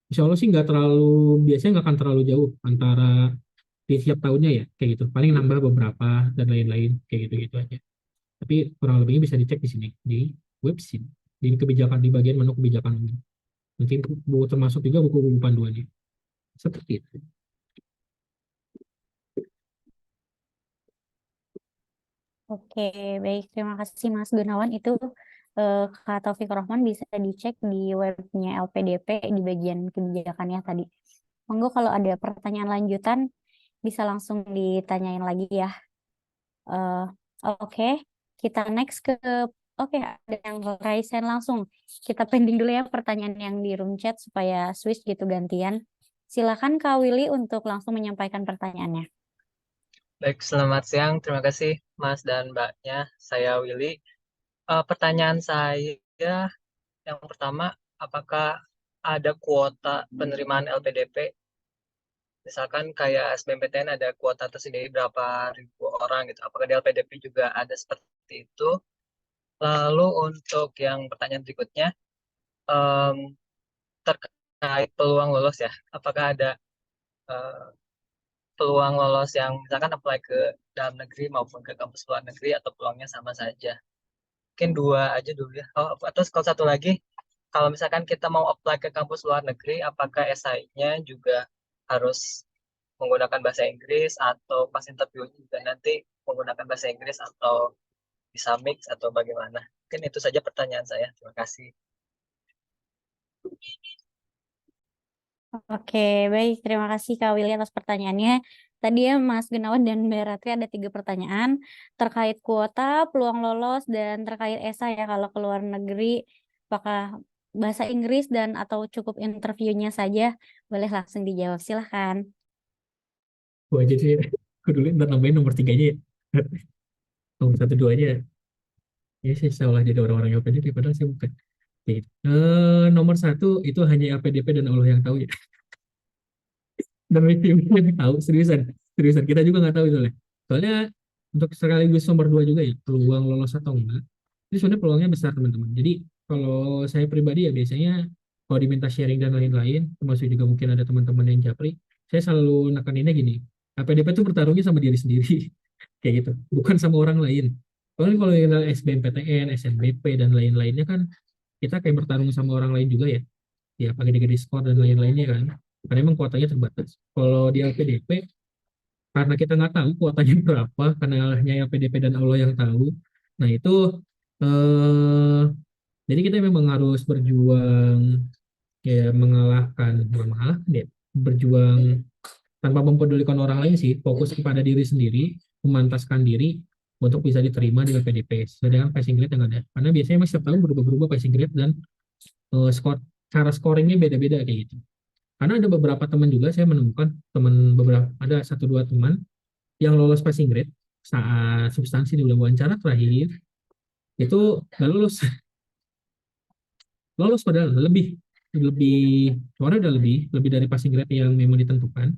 Insya Allah sih nggak terlalu, biasanya nggak akan terlalu jauh antara di setiap tahunnya ya, kayak gitu. Paling nambah beberapa dan lain-lain, kayak gitu-gitu aja. Tapi kurang lebihnya bisa dicek di sini, di website, di kebijakan, di bagian menu kebijakan ini. Nanti termasuk juga buku-buku panduannya. Seperti itu. Oke, baik. Terima kasih Mas Gunawan. Itu Kak Taufik Rohman bisa dicek di webnya LPDP di bagian kebijakannya tadi. Monggo kalau ada pertanyaan lanjutan bisa langsung ditanyain lagi ya. Eh, Oke, kita next ke Oke, ada yang raise hand langsung. Kita pending dulu ya pertanyaan yang di room chat supaya switch gitu gantian. Silakan Kak Willy untuk langsung menyampaikan pertanyaannya. Baik, selamat siang. Terima kasih Mas dan Mbaknya. Saya Willy. Pertanyaan saya yang pertama, apakah ada kuota penerimaan LPDP? Misalkan kayak SBMPTN ada kuota tersendiri berapa ribu orang gitu. Apakah di LPDP juga ada seperti itu? Lalu untuk yang pertanyaan berikutnya, em, terkait peluang lolos ya. Apakah ada eh, peluang lolos yang misalkan apply ke dalam negeri maupun ke kampus luar negeri atau peluangnya sama saja? Mungkin dua aja dulu ya. Oh, atau kalau satu lagi, kalau misalkan kita mau apply ke kampus luar negeri, apakah SI-nya juga harus menggunakan bahasa Inggris atau pas interviewnya juga nanti menggunakan bahasa Inggris atau bisa mix atau bagaimana? Mungkin itu saja pertanyaan saya. Terima kasih. Oke, baik. Terima kasih Kak Willy atas pertanyaannya. Tadi ya Mas Gunawan dan Mbak Ratri ada 3 pertanyaan terkait kuota, peluang lolos, dan terkait ESA ya kalau ke luar negeri, apakah bahasa Inggris dan atau cukup interviewnya saja? Boleh langsung dijawab, silahkan. Gua aja sih, aku dulu ntar nambahin nomor 3-nya ya. Nomor 1, 2-nya ya sih seolah jadi orang-orang LPDP, padahal saya bukan. Gitu. Nomor 1 itu hanya LPDP dan Allah yang tahu ya. Dan review yang tahu, seriusan. Seriusan, kita juga nggak tahu soalnya. Soalnya untuk sekaligus nomor 2 juga ya, peluang lolos atau enggak. Itu sebenarnya peluangnya besar teman-teman. Jadi kalau saya pribadi ya biasanya kalau diminta sharing dan lain-lain, termasuk juga mungkin ada teman-teman yang japri, saya selalu nekaninnya gini, LPDP itu bertarungnya sama diri sendiri, kayak gitu, bukan sama orang lain. Soalnya kalau yang SBMPTN, SNBP dan lain-lainnya kan kita kayak bertarung sama orang lain juga ya, ya pakai gede skor dan lain-lainnya kan, karena memang kuotanya terbatas. Kalau di LPDP, karena kita nggak tahu kuotanya berapa, karena hanya LPDP dan Allah yang tahu, Nah itu eh, jadi kita memang harus berjuang ya mengalahkan, bukan mengalahkan ya, berjuang tanpa mempedulikan orang lain sih, fokus kepada diri sendiri, memantaskan diri untuk bisa diterima di PPDP sesuai dengan passing grade yang ada. Karena biasanya masih setiap tahun berubah-berubah passing grade dan cara scoringnya beda-beda kayak gitu. Karena ada beberapa teman juga saya menemukan ada satu dua teman yang lolos passing grade saat substansi di wawancara terakhir itu nggak lulus, lolos padahal lebih lebih suara udah lebih dari passing grade yang memang ditentukan,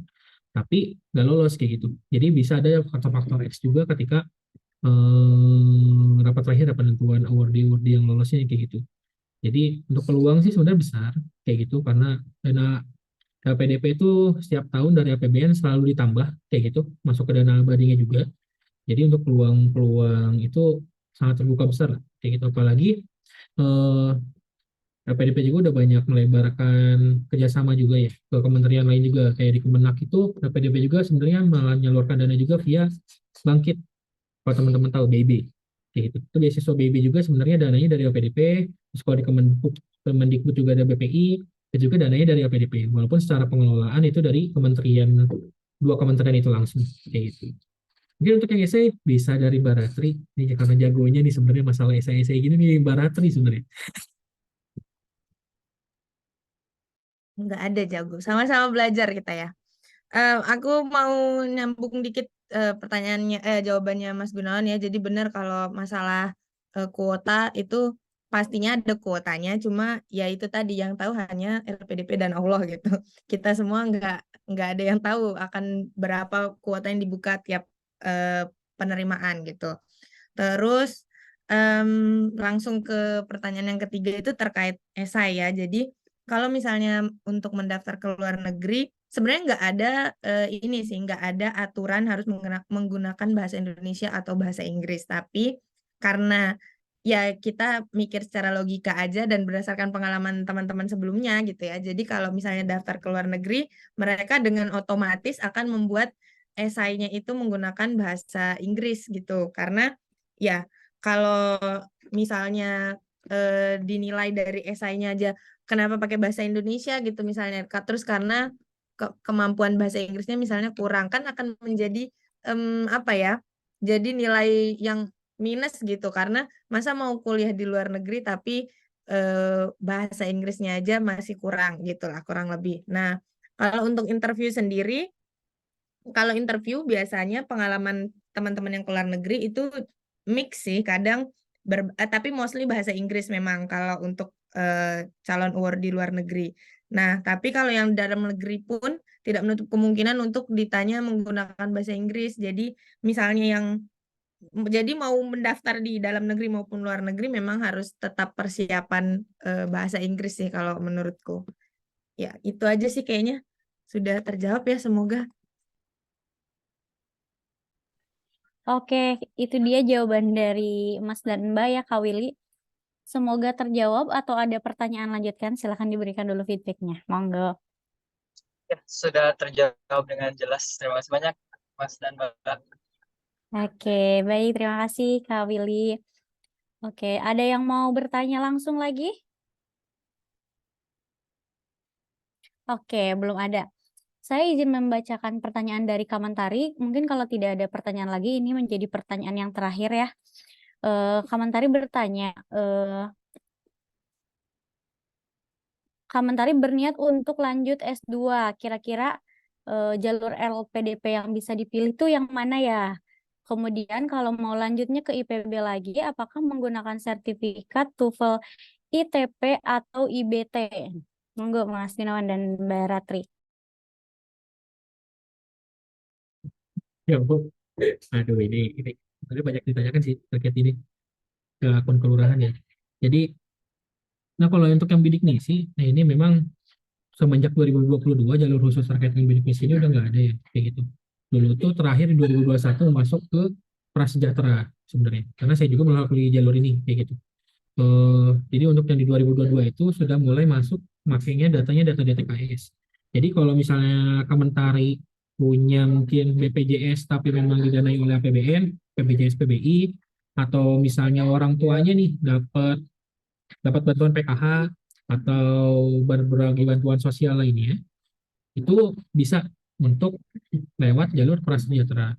tapi nggak lolos kayak gitu. Jadi bisa ada faktor-faktor X juga ketika rapat terakhir ada penentuan awardee yang lolosnya kayak gitu. Jadi untuk peluang sih sebenarnya besar kayak gitu karena dana LPDP itu setiap tahun dari APBN selalu ditambah kayak gitu, masuk ke dana abadinya juga. Jadi untuk peluang-peluang itu sangat terbuka besar lah, kayak gitu. Apalagi eh, LPDP juga udah banyak melebarkan kerjasama juga ya ke kementerian lain juga, kayak di Kemenak itu LPDP juga sebenarnya menyalurkan dana juga via Bangkit, kalau teman-teman tahu BIB kayak gitu. Itu beasiswa BIB juga sebenarnya dananya dari LPDP, terus kalau di Kemendikbud juga ada BPI, itu juga dananya dari LPDP, walaupun secara pengelolaan itu dari dua kementerian itu langsung kayak gitu. Mungkin untuk yang esai bisa dari Baratri, ini karena jagonya nih sebenarnya masalah esai-esai gini nih Baratri sebenarnya. Nggak ada jago, sama-sama belajar kita ya. Aku mau nyambung dikit jawabannya Mas Gunawan ya. Jadi benar kalau masalah kuota itu pastinya ada kuotanya, cuma ya itu tadi yang tahu hanya LPDP dan Allah gitu. Kita semua nggak ada yang tahu akan berapa kuota yang dibuka tiap penerimaan gitu. Terus langsung ke pertanyaan yang ketiga itu terkait esai ya. Jadi kalau misalnya untuk mendaftar ke luar negeri, sebenarnya nggak ada ini sih, nggak ada aturan harus menggunakan bahasa Indonesia atau bahasa Inggris. Tapi karena ya kita mikir secara logika aja dan berdasarkan pengalaman teman-teman sebelumnya gitu ya. Jadi kalau misalnya daftar ke luar negeri, mereka dengan otomatis akan membuat esainya itu menggunakan bahasa Inggris gitu. Karena ya kalau misalnya dinilai dari esainya aja kenapa pakai bahasa Indonesia gitu misalnya terus karena kemampuan bahasa Inggrisnya misalnya kurang kan akan menjadi apa ya jadi nilai yang minus gitu karena masa mau kuliah di luar negeri tapi bahasa Inggrisnya aja masih kurang gitu lah kurang lebih. Nah kalau untuk interview sendiri kalau interview biasanya pengalaman teman-teman yang keluar negeri itu mix sih, kadang tapi mostly bahasa Inggris memang kalau untuk calon award di luar negeri. Nah, tapi kalau yang dalam negeri pun tidak menutup kemungkinan untuk ditanya menggunakan bahasa Inggris. Jadi misalnya jadi mau mendaftar di dalam negeri maupun luar negeri memang harus tetap persiapan bahasa Inggris sih kalau menurutku. Ya, itu aja sih kayaknya sudah terjawab ya semoga. Oke, itu dia jawaban dari Mas dan Mbak ya, Kak Willy. Semoga terjawab atau ada pertanyaan lanjutkan, silahkan diberikan dulu feedbacknya. Monggo. Ya, sudah terjawab dengan jelas. Terima kasih banyak, Mas dan Mbak. Oke, baik. Terima kasih, Kak Willy. Oke, ada yang mau bertanya langsung lagi? Oke, belum ada. Saya izin membacakan pertanyaan dari Kamantari. Mungkin kalau tidak ada pertanyaan lagi, ini menjadi pertanyaan yang terakhir ya. Kamantari bertanya, Kamantari berniat untuk lanjut S2. Kira-kira jalur LPDP yang bisa dipilih itu yang mana ya? Kemudian kalau mau lanjutnya ke IPB lagi, apakah menggunakan sertifikat TOEFL ITP atau IBT? Monggo Mas Gunawan dan Mbak Ratri. Ya ampun. Aduh ini sebenarnya banyak ditanyakan sih terkait ini ke akun kelurahan ya. Jadi, nah kalau untuk yang bidik misi, nah ini memang semenjak 2022 jalur khusus terkait dengan bidik misi ini udah nggak ada ya kayak gitu. Dulu tuh terakhir di 2021 masuk ke Prasejahtera sebenarnya, karena saya juga melalui jalur ini kayak gitu. Jadi untuk yang di 2022 itu sudah mulai masuk makanya datanya data DTKS. Jadi kalau misalnya Kementari punya mungkin BPJS tapi memang didanai oleh APBN, BPJS PBI, atau misalnya orang tuanya nih dapat dapat bantuan PKH atau berbagai bantuan sosial lainnya, itu bisa untuk lewat jalur prasejahtera.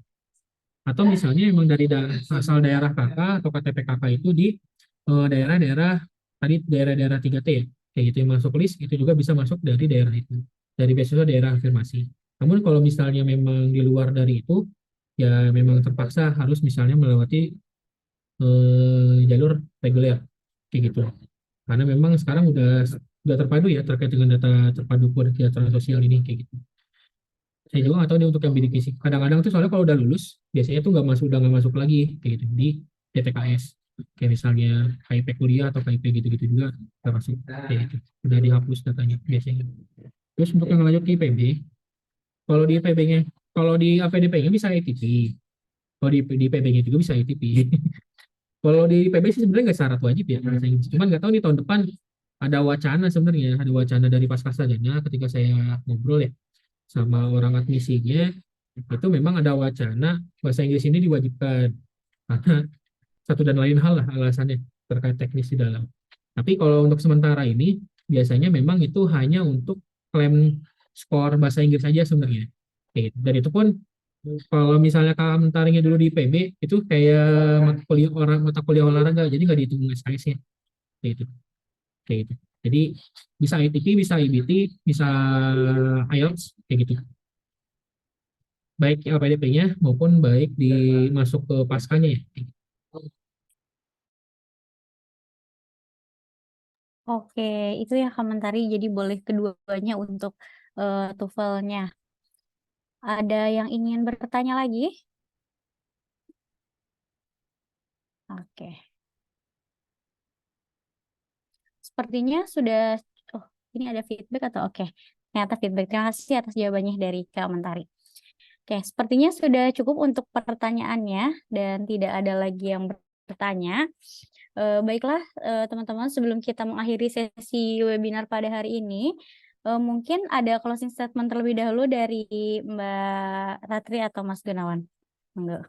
Atau misalnya memang dari asal daerah kakak atau KTP kakak itu di daerah-daerah tadi daerah-daerah 3T ya, kayak gitu yang masuk list itu juga bisa masuk dari daerah itu, dari beasiswa daerah afirmasi. Namun kalau misalnya memang di luar dari itu, ya memang terpaksa harus misalnya melewati jalur reguler kayak gitu. Karena memang sekarang udah terpadu ya terkait dengan data terpadu kesejahteraan sosial ini kayak gitu. Saya juga nggak tahu nih untuk yang bidik misi. Kadang-kadang tuh soalnya kalau udah lulus, biasanya tuh udah nggak masuk lagi kayak gitu di DTKS. Kayak misalnya KIP kuliah atau KIP gitu-gitu juga nggak masuk kayak gitu. Udah dihapus datanya biasanya. Terus untuk yang lanjut ke IPB, kalau di IPB-nya, kalau di APDP-nya bisa ITP. Kalau di IPB-nya juga bisa ITP. Kalau di IPB sih sebenarnya nggak syarat wajib ya bahasa Inggris. Cuman nggak tahu nih tahun depan ada wacana sebenarnya, ada wacana dari Pascasarjana ketika saya ngobrol ya sama orang admisinya, itu memang ada wacana bahasa Inggris ini diwajibkan karena satu dan lain hal lah alasannya terkait teknis di dalam. Tapi kalau untuk sementara ini biasanya memang itu hanya untuk klaim skor bahasa Inggris saja sebenarnya. Oke, dan itu pun kalau misalnya kakak mentaringnya dulu di IPB itu kayak mata kuliah olahraga, jadi nggak dihitung SKS-nya. Kayak gitu. Kayak gitu. Jadi bisa ITP, bisa IBT, bisa IELTS kayak gitu. Baik LPDP-nya maupun baik masuk ke paskanya ya. Oke, itu ya komentari. Jadi boleh keduanya untuk TOEFL-nya. Ada yang ingin bertanya lagi? Oke. Sepertinya sudah, oh ini ada feedback atau oke. Ternyata feedback. Terima kasih atas jawabannya dari Kak Mentari. Oke, sepertinya sudah cukup untuk pertanyaannya dan tidak ada lagi yang bertanya. Baiklah teman-teman, sebelum kita mengakhiri sesi webinar pada hari ini, mungkin ada closing statement terlebih dahulu dari Mbak Ratri atau Mas Gunawan. Enggak.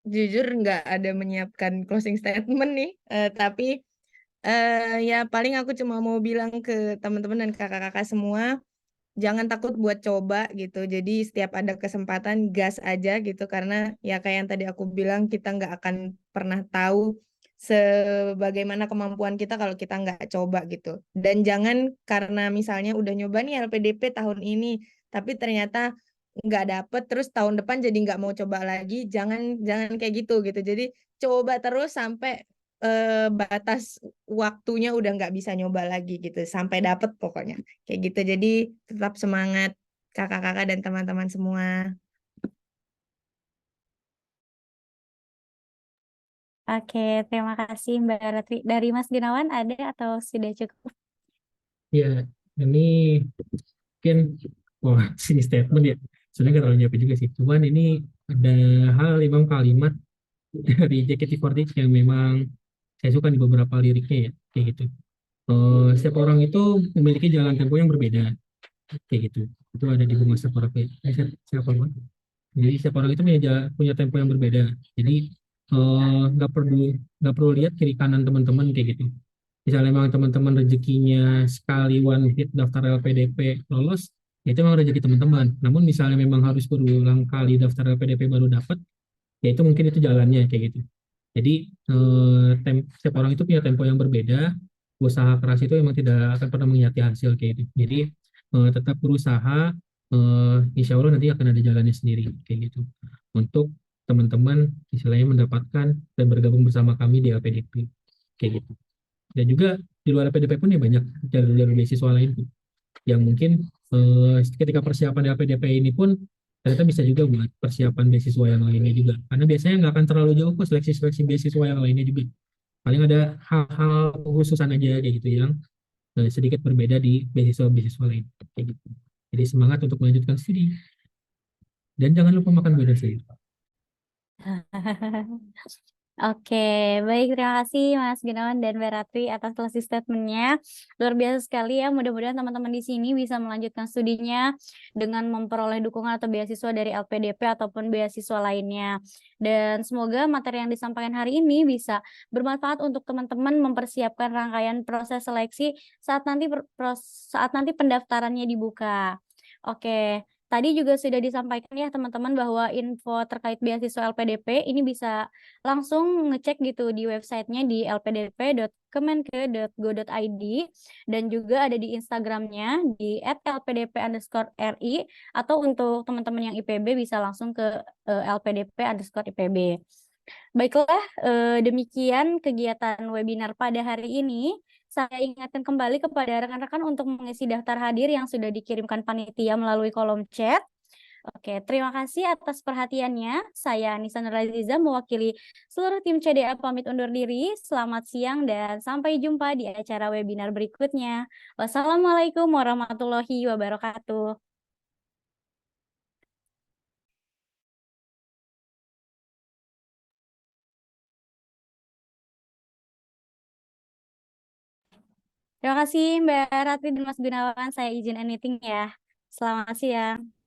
Jujur nggak ada menyiapkan closing statement nih, tapi ya paling aku cuma mau bilang ke teman-teman dan kakak-kakak semua, jangan takut buat coba gitu. Jadi setiap ada kesempatan gas aja gitu, karena ya kayak yang tadi aku bilang, kita nggak akan pernah tahu sebagaimana kemampuan kita kalau kita nggak coba gitu. Dan jangan karena misalnya udah nyoba nih LPDP tahun ini, tapi ternyata nggak dapet, terus tahun depan jadi nggak mau coba lagi. Jangan jangan kayak gitu gitu. Jadi coba terus sampai batas waktunya udah nggak bisa nyoba lagi gitu, sampai dapet pokoknya kayak gitu. Jadi tetap semangat kakak-kakak dan teman-teman semua. Oke, terima kasih Mbak Ratri. Dari Mas Gunawan ada atau sudah cukup? Ya, ini mungkin wah sini statement ya. Sebenarnya nggak terlalu nyampe juga sih. Cuman ini ada hal 5 kalimat dari JKT48 yang memang saya suka di beberapa liriknya ya, kayak gitu. Setiap orang itu memiliki jalan tempo yang berbeda, kayak gitu. Itu ada di Bunga Sakura. Siapa? Jadi setiap orang itu punya tempo yang berbeda. Jadi nggak perlu lihat kiri kanan teman-teman kayak gitu. Misalnya memang teman-teman rezekinya sekali one hit daftar LPDP lolos, ya itu memang rezeki teman-teman. Namun misalnya memang harus berulang kali daftar LPDP baru dapat, ya itu mungkin itu jalannya kayak gitu. Jadi setiap orang itu punya tempo yang berbeda. Usaha keras itu memang tidak akan pernah mengkhianati hasil kayak gitu. Jadi tetap berusaha, insya Allah nanti akan ada jalannya sendiri kayak gitu. Untuk teman-teman istilahnya mendapatkan dan bergabung bersama kami di LPDP kayak gitu. Dan juga di luar LPDP pun ya banyak jalur-jalur beasiswa lain tuh, yang mungkin ketika persiapan di LPDP ini pun ternyata bisa juga buat persiapan beasiswa yang lainnya juga. Karena biasanya nggak akan terlalu jauh kok seleksi-seleksi beasiswa yang lainnya juga. Paling ada hal-hal khususan aja kayak gitu yang sedikit berbeda di beasiswa-beasiswa lain kayak gitu. Jadi semangat untuk melanjutkan studi dan jangan lupa makan buah dan sayur. Oke, baik, terima kasih Mas Gunawan dan Mbak Ratri atas closing statement-nya. Luar biasa sekali ya, mudah-mudahan teman-teman di sini bisa melanjutkan studinya dengan memperoleh dukungan atau beasiswa dari LPDP ataupun beasiswa lainnya. Dan semoga materi yang disampaikan hari ini bisa bermanfaat untuk teman-teman mempersiapkan rangkaian proses seleksi saat nanti pendaftarannya dibuka. Oke. Tadi juga sudah disampaikan ya teman-teman bahwa info terkait beasiswa LPDP ini bisa langsung ngecek gitu di websitenya di lpdp.kemenke.go.id dan juga ada di Instagramnya di @lpdp_ri atau untuk teman-teman yang IPB bisa langsung ke lpdp_ipb. Baiklah, demikian kegiatan webinar pada hari ini. Saya ingatkan kembali kepada rekan-rekan untuk mengisi daftar hadir yang sudah dikirimkan panitia melalui kolom chat. Oke, terima kasih atas perhatiannya. Saya Nisa Nuraliza mewakili seluruh tim CDA pamit undur diri. Selamat siang dan sampai jumpa di acara webinar berikutnya. Wassalamualaikum warahmatullahi wabarakatuh. Terima kasih Mbak Ratri dan Mas Gunawan. Saya izin meeting ya. Selamat siang.